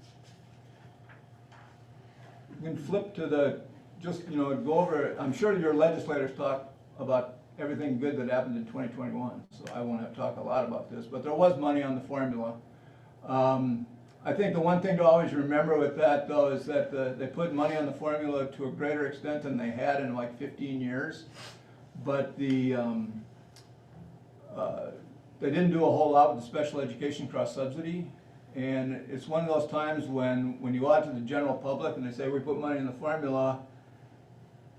You can flip to the, just, you know, go over, I'm sure your legislators talk about everything good that happened in 2021, so I won't have to talk a lot about this, but there was money on the formula. I think the one thing to always remember with that, though, is that they put money on the formula to a greater extent than they had in like 15 years. But they didn't do a whole lot with the special education cross-subsidy. And it's one of those times when you go out to the general public and they say, we put money in the formula,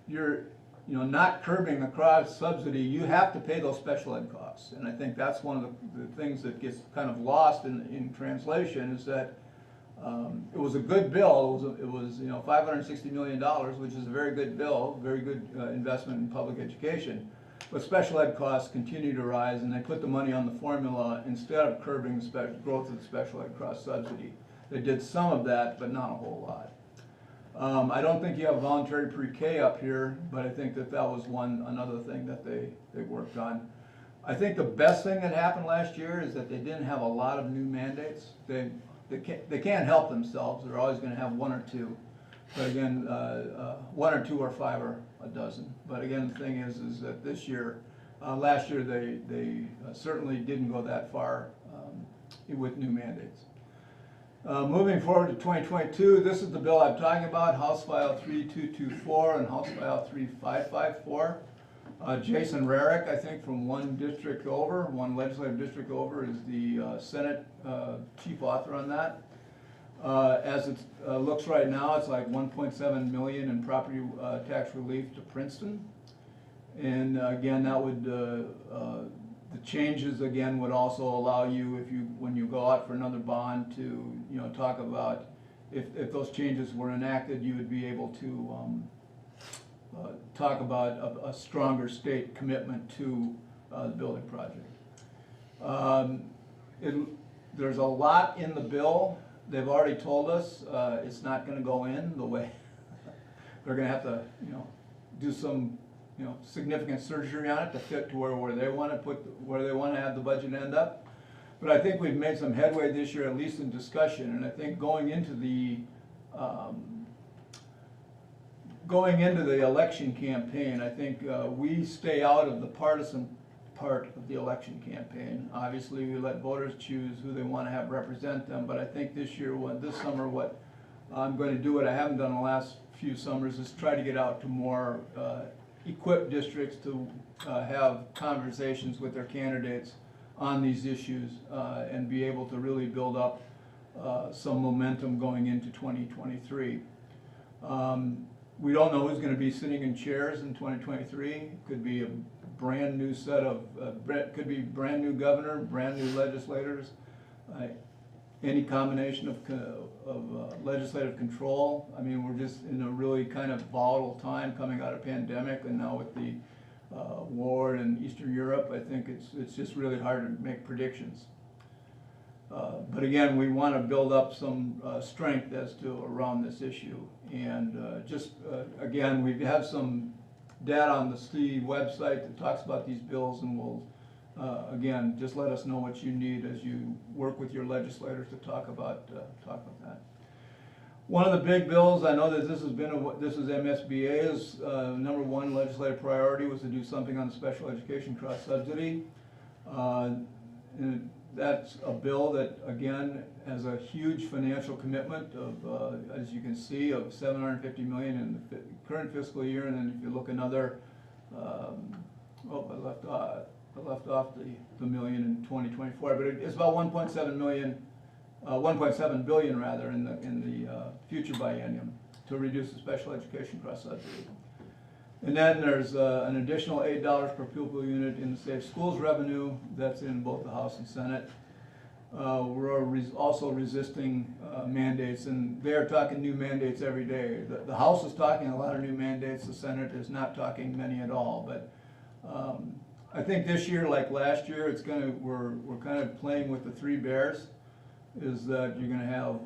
you're, you know, not curbing the cross-subsidy, you have to pay those special ed costs. And I think that's one of the things that gets kind of lost in translation, is that it was a good bill. It was you know, $560 million, which is a very good bill, very good investment in public education. But special ed costs continue to rise, and they put the money on the formula instead of curbing the growth of the special ed cross-subsidy. They did some of that, but not a whole lot. I don't think you have voluntary pre-K up here, but I think that was another thing that they worked on. I think the best thing that happened last year is that they didn't have a lot of new mandates. They can't help themselves. They're always going to have one or two. But again, 1 or 2 or 5 or a dozen. But again, the thing is that this year, last year they certainly didn't go that far with new mandates. Moving forward to 2022, this is the bill I'm talking about, House File 3224 and House File 3554. Jason Rarick, I think from one legislative district over, is the Senate chief author on that. As it looks right now, it's like 1.7 million in property tax relief to Princeton. And again, that would, the changes again would also allow you, when you go out for another bond, to, you know, talk about if those changes were enacted, you would be able to talk about a stronger state commitment to the building project. There's a lot in the bill. They've already told us it's not going to go in the way they're going to have to, you know, do some, you know, significant surgery on it to fit to where they want to have the budget end up. But I think we've made some headway this year, at least in discussion. And I think going into the election campaign, I think we stay out of the partisan part of the election campaign. Obviously, we let voters choose who they want to have represent them. But I think this summer, what I'm going to do, what I haven't done the last few summers, is try to get out to more equipped districts to have conversations with their candidates on these issues and be able to really build up some momentum going into 2023. We don't know who's going to be sitting in chairs in 2023. It could be a brand new set of, could be brand new governor, brand new legislators, any combination of legislative control. I mean, we're just in a really kind of volatile time coming out of pandemic, and now with the war in Eastern Europe, I think it's just really hard to make predictions. But again, we want to build up some strength as to around this issue. And again, we have some data on the STE website that talks about these bills, and we'll, again, just let us know what you need as you work with your legislators to talk about that. One of the big bills, I know that this is MSBA's #1 legislative priority, was to do something on the special education cross-subsidy. and that's a bill that, again, has a huge financial commitment of, as you can see, of $750 million in the current fiscal year, and then if you look another, I left off the million in 2024, but it's about 1.7 billion rather in the future biennium to reduce the special education cross subsidy. And then there's an additional $8 per pupil unit in the Safe Schools revenue. That's in both the House and Senate. We're also resisting mandates, and they're talking new mandates every day. The House is talking a lot of new mandates. The Senate is not talking many at all. But I think this year, like last year, we're kind of playing with the three bears. Is that you're going to have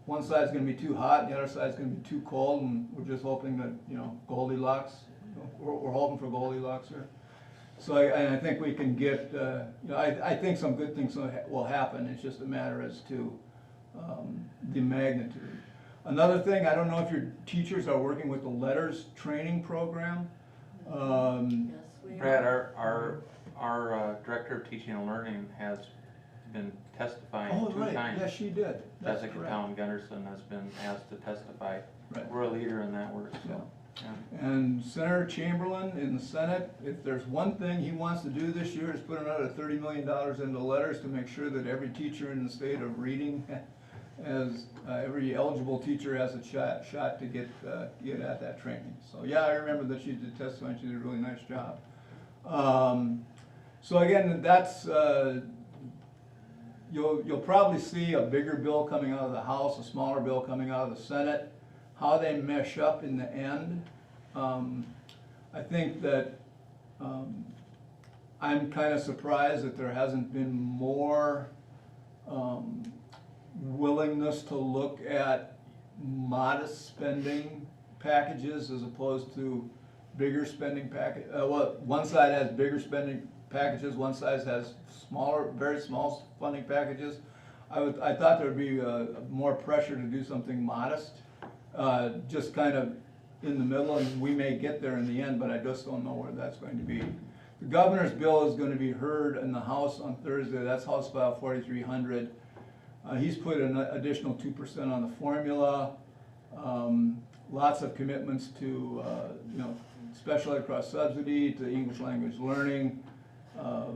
one side's going to be too hot, and the other side's going to be too cold, and we're just hoping that, Goldilocks. We're hoping for Goldilocks here. So I think we can get. I think some good things will happen. It's just a matter as to the magnitude. Another thing, I don't know if your teachers are working with the letters training program. Yes, we Brad, are. our Director of Teaching and Learning has been testifying Oh, two right, times. yes, she did. That's Jessica correct. Town Gunderson has been asked to testify. Right. We're a leader in that work, Yeah. so. Yeah. And Senator Chamberlain in the Senate, if there's one thing he wants to do this year is put another $30 million into letters to make sure that every teacher in the state of reading, every eligible teacher has a shot to get at that training. So yeah, I remember that she did testify and she did a really nice job. So again, that's, you'll probably see a bigger bill coming out of the House, a smaller bill coming out of the Senate. How they mesh up in the end, I think that I'm kind of surprised that there hasn't been more willingness to look at modest spending packages as opposed to bigger spending package. Well, one side has bigger spending packages, one side has smaller, very small funding packages. I thought there would be more pressure to do something modest. Just kind of in the middle, and we may get there in the end, but I just don't know where that's going to be. The governor's bill is going to be heard in the House on Thursday. That's House File 4300. He's put an additional 2% on the formula. Lots of commitments to special ed cross subsidy, to English language learning. A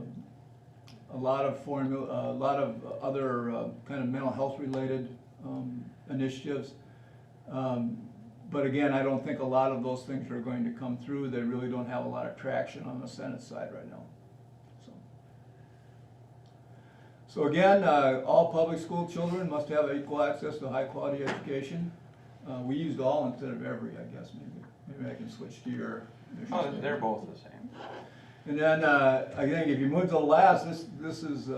lot of other kind of mental health related initiatives. But again, I don't think a lot of those things are going to come through. They really don't have a lot of traction on the Senate side right now. So again, all public school children must have equal access to high quality education. We used all instead of every, I guess, maybe I can switch to your. Oh, they're both the same. And then, I think if you move to the last, this is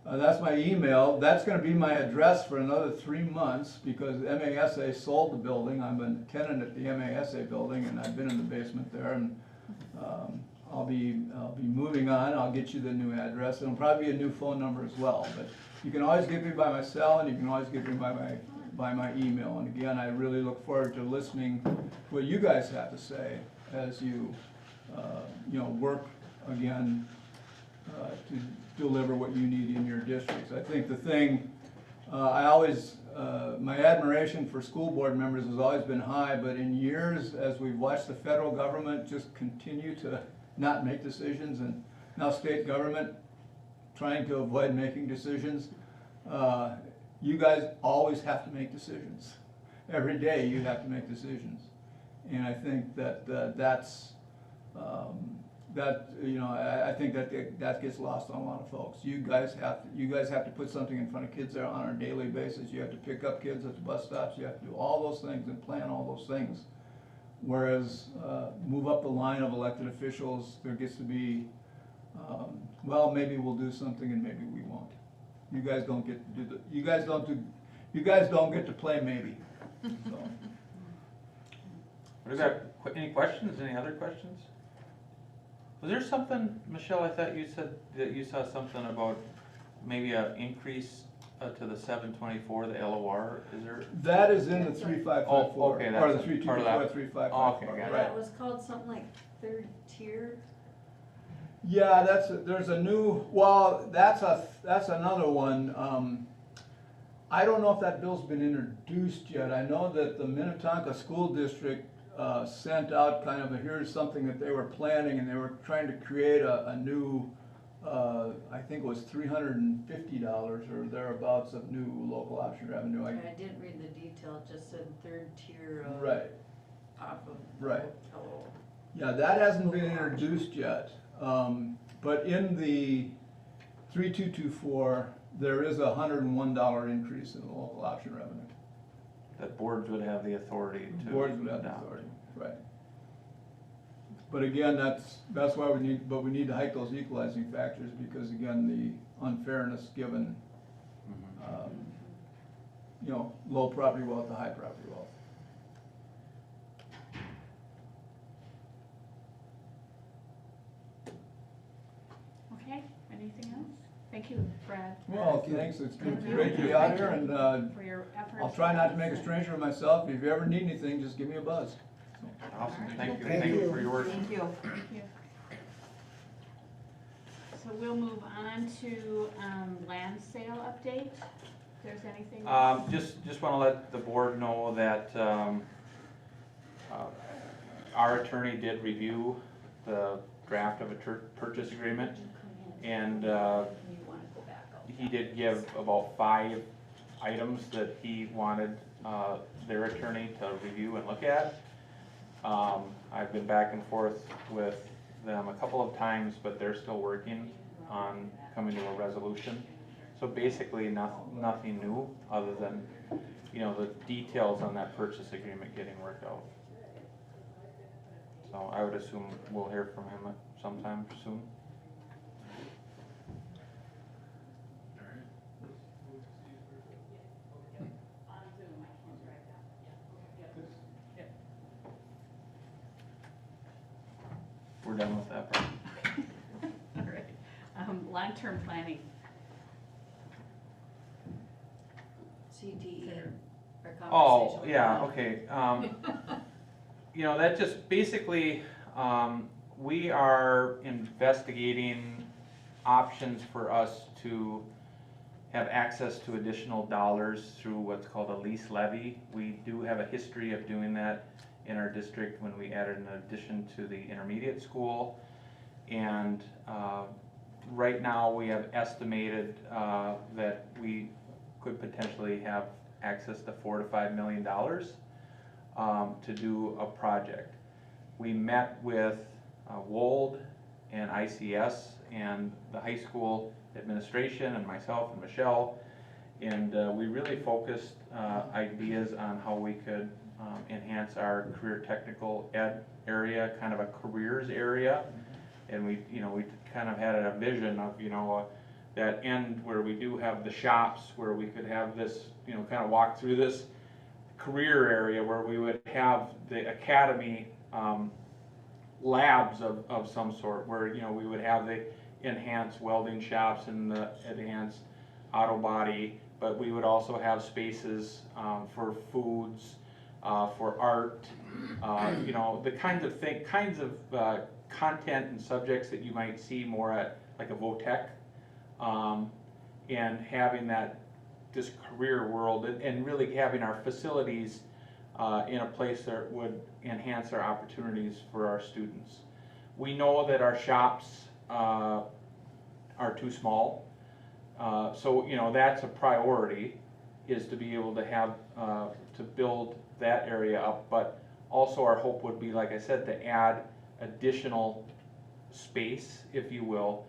that's my email. That's going to be my address for another 3 months because MASA sold the building. I'm a tenant at the MASA building, and I've been in the basement there. And I'll be moving on. I'll get you the new address. It'll probably be a new phone number as well. But you can always get me by my cell, and you can always get me by my email. And again, I really look forward to listening to what you guys have to say as you work again to deliver what you need in your districts. I think the thing, my admiration for school board members has always been high, but in years, as we've watched the federal government just continue to not make decisions, and now state government trying to avoid making decisions, you guys always have to make decisions. Every day you have to make decisions. And I think that I think that gets lost on a lot of folks. You guys have to put something in front of kids there on a daily basis. You have to pick up kids at the bus stops. You have to do all those things and plan all those things. Whereas move up the line of elected officials, there gets to be, well, maybe we'll do something and maybe we won't. You guys don't get to do you guys don't get to play maybe. So. Any questions? Any other questions? Was there something, Michelle, I thought you said that you saw something about maybe an increase to the 724, the LOR, is there? That is in the 3554, Oh, okay, or the that's 324, 3554. Oh, okay, got it. That was called something like third tier. Yeah, there's a new, well, that's another one. I don't know if that bill's been introduced yet. I know that the Minnetonka School District sent out kind of here's something that they were planning, and they were trying to create a new, I think it was $350 or thereabouts of new local option revenue. I didn't read the detail, it just said third tier of. Right. Off of. Right. Total. Yeah, that hasn't been introduced yet. But in the 3224, there is a $101 increase in the local option revenue. That boards would have the authority to. Boards would have the adopt. authority, right. But again, that's why we need to hike those equalizing factors, because again, the unfairness given, you know, low property wealth to high property wealth. Okay, anything else? Thank you, Brad. Well, thanks, it's been Thank you. great to be out here, and For your efforts. I'll try not to make a stranger of myself. If you ever need anything, just give me a buzz. Awesome, thank you, Thank thank you you. for your work. Thank you. Thank you. So we'll move on to land sale update. If there's anything. Just want to let the board know that our attorney did review the draft of a purchase agreement, and You wanna go back out. he did give about 5 items that he wanted their attorney to review and look at. I've been back and forth with them a couple of times, but they're still working on coming to a resolution. So basically, nothing new, other than, you know, the details on that purchase agreement getting worked out. So I would assume we'll hear from him sometime soon. We're done with that part. All right. Long-term planning. CTE, our conversation. Oh, with yeah, Bob. okay. You know, that just basically, we are investigating options for us to have access to additional dollars through what's called a lease levy. We do have a history of doing that in our district when we added an addition to the intermediate school. And right now, we have estimated that we could potentially have access to $4 to $5 million to do a project. We met with Wold and ICS and the high school administration and myself and Michelle, and we really focused ideas on how we could enhance our career technical ed area, kind of a careers area. And we kind of had a vision of, that end where we do have the shops, where we could have this, kind of walk through this career area where we would have the academy labs of some sort, where, we would have the enhanced welding shops and the enhanced auto body, but we would also have spaces for foods, for art, the kinds of content and subjects that you might see more at like a VOTEC, and having this career world and really having our facilities in a place that would enhance our opportunities for our students. We know that our shops are too small, so that's a priority, is to be able to have to build that area up. But also our hope would be, like I said, to add additional space, if you will,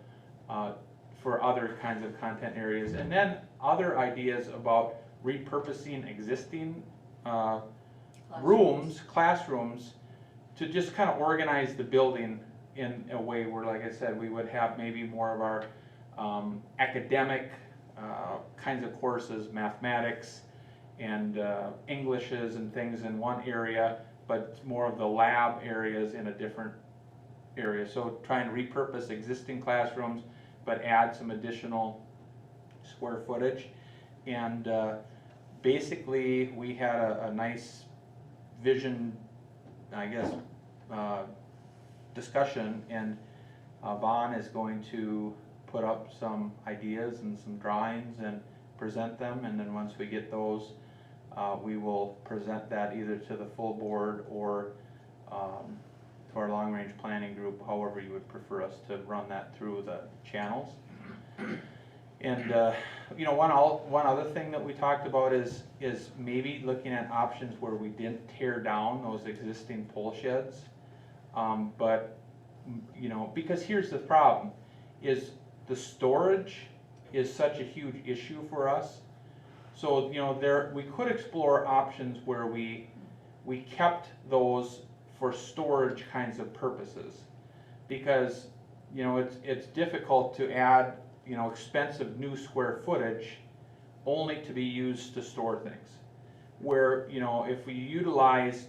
for other kinds of content areas, and then other ideas about repurposing existing classrooms, to just kind of organize the building in a way where, like I said, we would have maybe more of our academic kinds of courses, mathematics and Englishes and things in one area, but more of the lab areas in a different area. So try and repurpose existing classrooms, but add some additional square footage. And basically, we had a nice vision, I guess, discussion, and Vaughn is going to put up some ideas and some drawings and present them, and then once we get those, we will present that either to the full board or to our long-range planning group, however you would prefer us to run that through the channels. And you know, one other thing that we talked about is maybe looking at options where we didn't tear down those existing pole sheds. But you know, because here's the problem, is the storage is such a huge issue for us. So you know, we could explore options where we kept those for storage kinds of purposes, because you know, it's difficult to add, you know, expensive new square footage only to be used to store things. Where, you know, if we utilized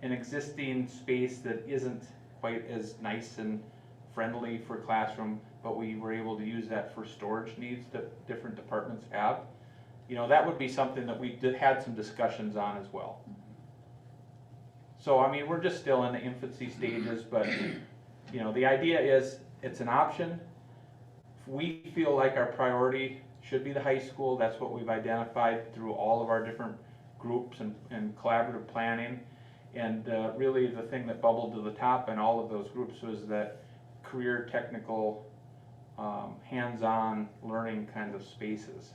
an existing space that isn't quite as nice and friendly for classroom, but we were able to use that for storage needs that different departments have, you know, that would be something that we had some discussions on as well. So, I mean, we're just still in the infancy stages, but, you know, the idea is it's an option. We feel like our priority should be the high school. That's what we've identified through all of our different groups and collaborative planning. And really the thing that bubbled to the top in all of those groups was that career technical, hands-on learning kind of spaces.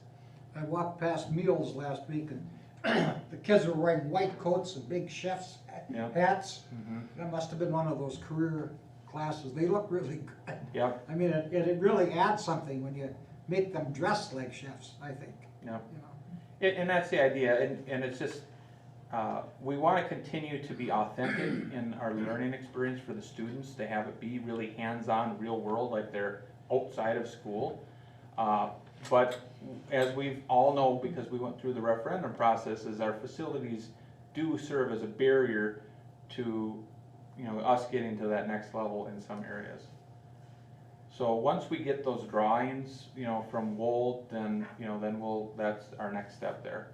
I walked past meals last week and the kids were wearing white coats and big chef's hats. Mm-hmm. That must have been one of those career classes. They look really good. Yep. I mean, it really adds something when you make them dress like chefs, I think. Yep. You know. And that's the idea, and it's just, we want to continue to be authentic in our learning experience for the students, to have it be really hands-on, real world, like they're outside of school. But as we all know, because we went through the referendum process, is our facilities do serve as a barrier to, you know, us getting to that next level in some areas. So once we get those drawings, you know, from Wold, then, you know, that's our next step there.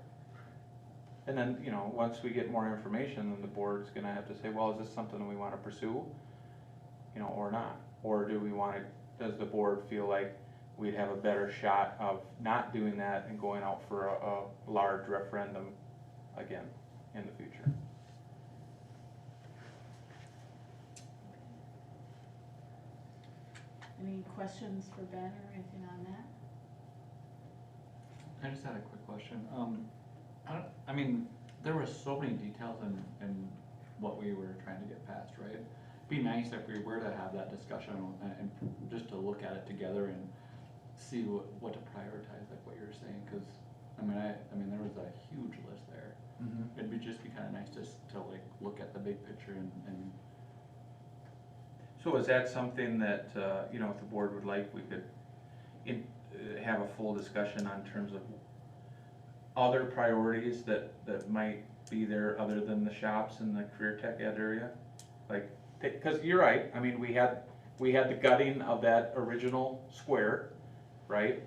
And then, you know, once we get more information, then the board's gonna have to say, well, is this something we wanna pursue, you know, or not? Or does the board feel like we'd have a better shot of not doing that and going out for a large referendum again in the future? Any questions for Ben or anything on that? I just had a quick question. I mean, there were so many details in what we were trying to get past, right? It'd be nice if we were to have that discussion and just to look at it together and see what to prioritize, like what you were saying, because I mean there was a huge list there. Mm-hmm. It'd just be kind of nice just to like look at the big picture and So is that something that, you know, if the board would like, we could have a full discussion on terms of other priorities that might be there other than the shops and the career tech ed area? Like, because you're right, I mean, we had the gutting of that original square, right?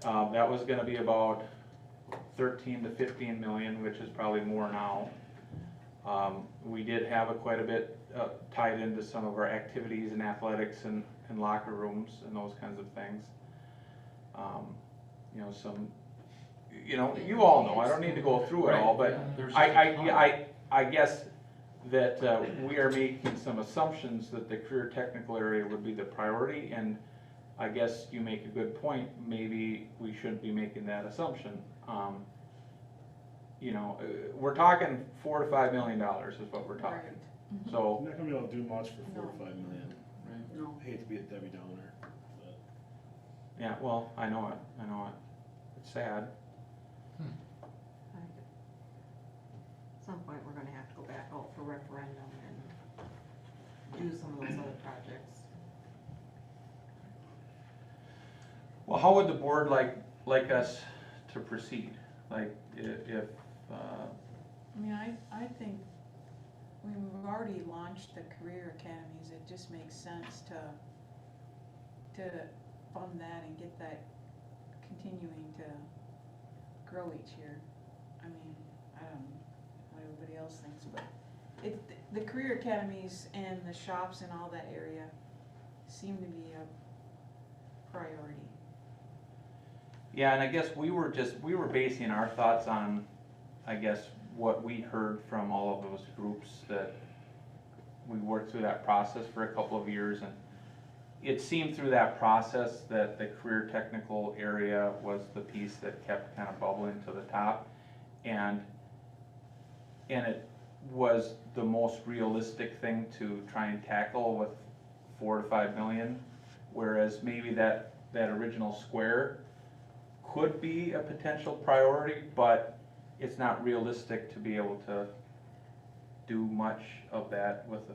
That was gonna be about 13 to 15 million, which is probably more now. We did have quite a bit tied into some of our activities and athletics and locker rooms and those kinds of things. You know, you all know, I don't need to go through it all, but I guess that we are making some assumptions that the career technical area would be the priority, and I guess you make a good point, maybe we shouldn't be making that assumption. You know, we're talking $4 to $5 million is what we're talking. I'm So, not gonna be able to do much for $4 or $5 million. right. No. I hate to be a Debbie Downer, but yeah, well, I know it, it's sad. At some point, we're gonna have to go back out for referendum and do some of those other projects. Well, how would the board like us to proceed? Like, if I mean, I think we've already launched the career academies. It just makes sense to fund that and get that continuing to grow each year. I mean, I don't know what everybody else thinks, but the career academies and the shops and all that area seem to be a priority. Yeah, and I guess we were basing our thoughts on, I guess, what we heard from all of those groups that we worked through that process for a couple of years, and it seemed through that process that the career technical area was the piece that kept kind of bubbling to the top, and it was the most realistic thing to try and tackle with 4 to 5 million, whereas maybe that original square could be a potential priority, but it's not realistic to be able to do much of that with the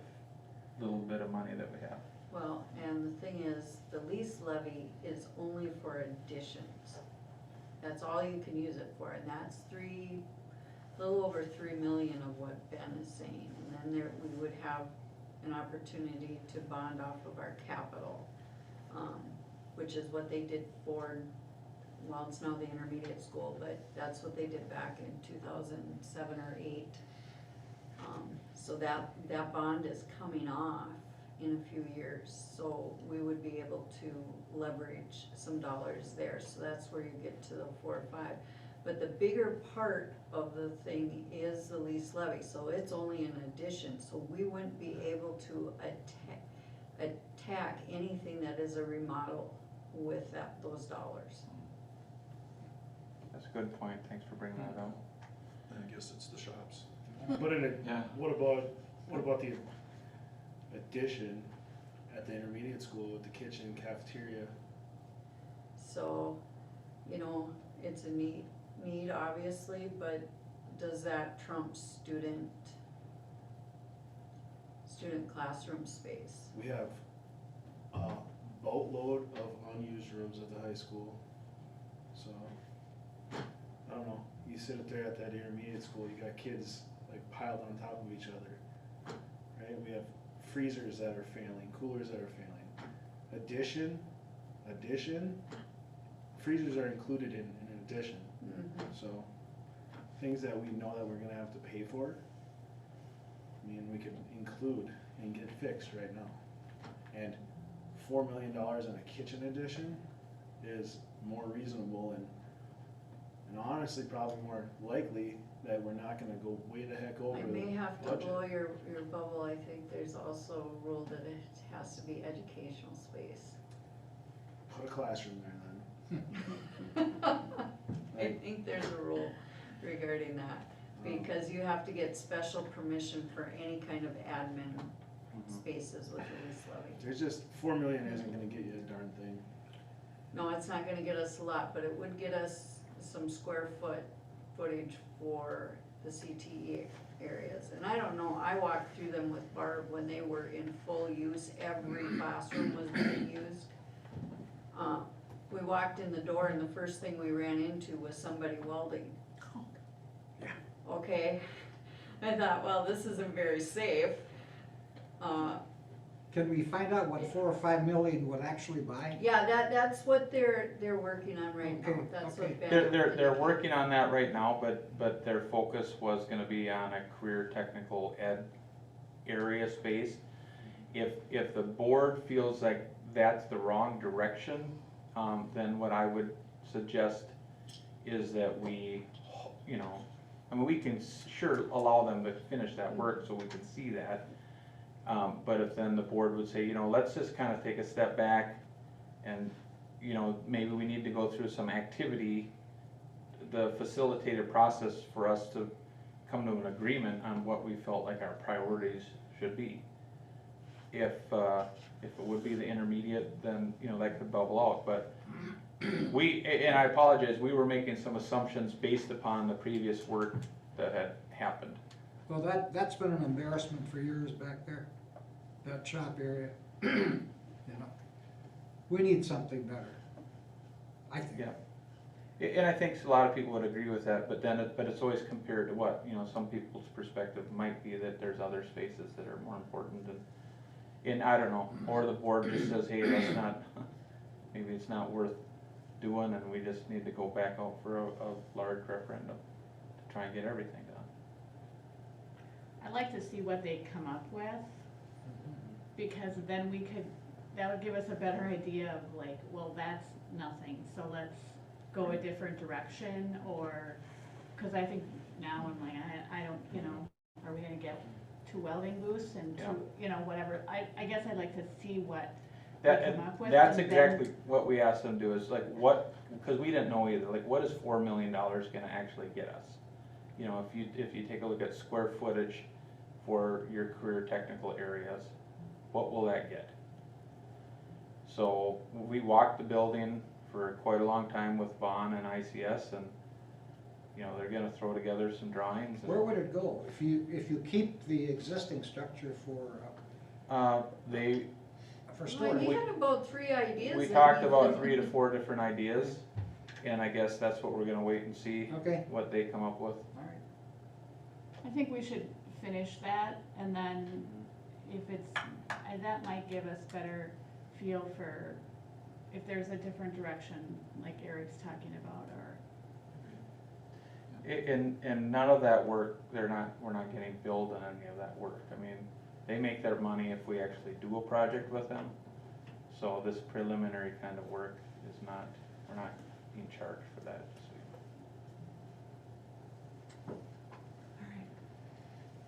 little bit of money that we have. Well, and the thing is, the lease levy is only for additions. That's all you can use it for, and that's a little over 3 million of what Ben is saying. And then we would have an opportunity to bond off of our capital, which is what they did for, well, it's now the intermediate school, but that's what they did back in 2007 or 8. So that bond is coming off in a few years, so we would be able to leverage some dollars there. So that's where you get to the 4 or 5. But the bigger part of the thing is the lease levy, so it's only an addition, so we wouldn't be able to attack anything that is a remodel with those dollars. That's a good point, thanks for bringing that up. I guess it's the shops. But Yeah. what about the addition at the intermediate school with the kitchen, cafeteria? So, it's a need obviously, but does that trump student classroom space? We have a boatload of unused rooms at the high school, so, I don't know, you sit up there at that intermediate school, you got kids like piled on top of each other, right? We have freezers that are failing, coolers that are failing. Addition, freezers are included in an addition, so things that we know that we're gonna have to pay for, I mean, we could include and get fixed right now. And $4 million in a kitchen addition is more reasonable and honestly probably more likely that we're not gonna go way the heck over I the may have to budget. blow your bubble. I think there's also a rule that it has to be educational space. Put a classroom there then. I think there's a rule regarding that, because you have to get special permission for any kind of admin spaces with the lease levy. There's just, 4 million isn't gonna get you a darn thing. No, it's not gonna get us a lot, but it would get us some square footage for the CTE areas. And I don't know, I walked through them with Barb when they were in full use, every classroom was being used. We walked in the door and the first thing we ran into was somebody welding. Okay, I thought, well, this isn't very safe. Can we find out what 4 or 5 million would actually buy? Yeah, that's what they're working on right now, Okay, that's okay. what Ben. They're working on that right now, but their focus was gonna be on a career technical ed area space. If the board feels like that's the wrong direction, then what I would suggest is that we, we can sure allow them to finish that work so we can see that. But if then the board would say, let's just kind of take a step back and, maybe we need to go through some activity, the facilitated process for us to come to an agreement on what we felt like our priorities should be. If it would be the intermediate, then, that could bubble out, but and I apologize, we were making some assumptions based upon the previous work that had happened. Well, that's been an embarrassment for years back there, that shop area. We need something better, I think. Yeah. And I think a lot of people would agree with that, but it's always compared to what, some people's perspective might be that there's other spaces that are more important and I don't know, or the board just says, hey, that's not, maybe it's not worth doing and we just need to go back out for a large referendum to try and get everything done. I'd like to see what they come up with, because then we could that would give us a better idea of like, well, that's nothing, so let's go a different direction, or, cause I think now I'm like, I don't, you know, are we gonna get two welding booths and Yeah. two, you know, whatever, I guess I'd like to see what we That, come up with. that's and exactly what we asked them to do, is like, what, because we didn't know either, like, what is $4 million gonna actually get us? You know, if you take a look at square footage for your career technical areas, what will that get? So, we walked the building for quite a long time with Vaughn and ICS, and, you know, they're gonna throw together some drawings. Where would it go? If you keep the existing structure for Well, storage? he had about 3 ideas. We that talked he about could- 3 to 4 different ideas, and I guess that's what we're gonna wait and see, Okay. what they come up with. I think we should finish that, and then if it's, that might give us better feel for if there's a different direction, like Eric's talking about, or. And none of that work, we're not getting billed on any of that work. I mean, they make their money if we actually do a project with them. So this preliminary kind of work is not, we're not being charged for that. Alright.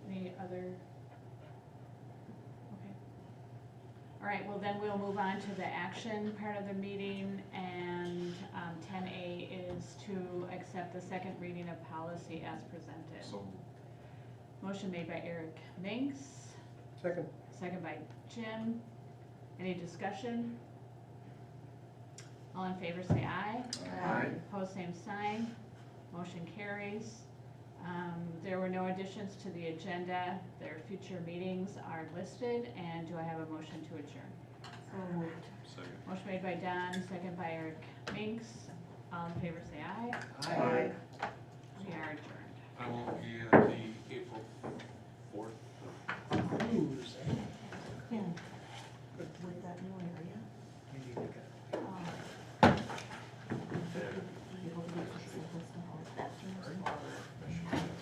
Any other? Okay. Alright, well then we'll move on to the action part of the meeting, and 10A is to accept the second reading of policy as presented. So, Motion made by Eric Minks, Second. second by Jim. Any discussion? All in favor say aye. Aye. Opposed, same sign. Motion carries. There were no additions to the agenda. Their future meetings are listed, and do I have a motion to adjourn? So moved. second. Motion made by Don, second by Eric Minks. All in favor say aye. Aye. We are adjourned. I will be at the April 4th. Cruise, eh? Yeah. With that new area. You need to get- Able to get this list of all the bathrooms or.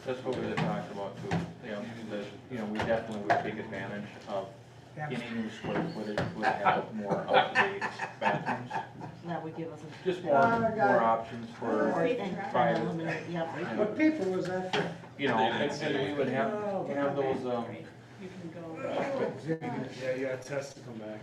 That's what we had talked about too. You know, that, you know, we definitely would take advantage of any new square footage would have more up-to-date bathrooms. That would give us a. Just more options for, private. Yep. What paper was that for? you know, and we would have those, You can go. Yeah, you gotta test to come back.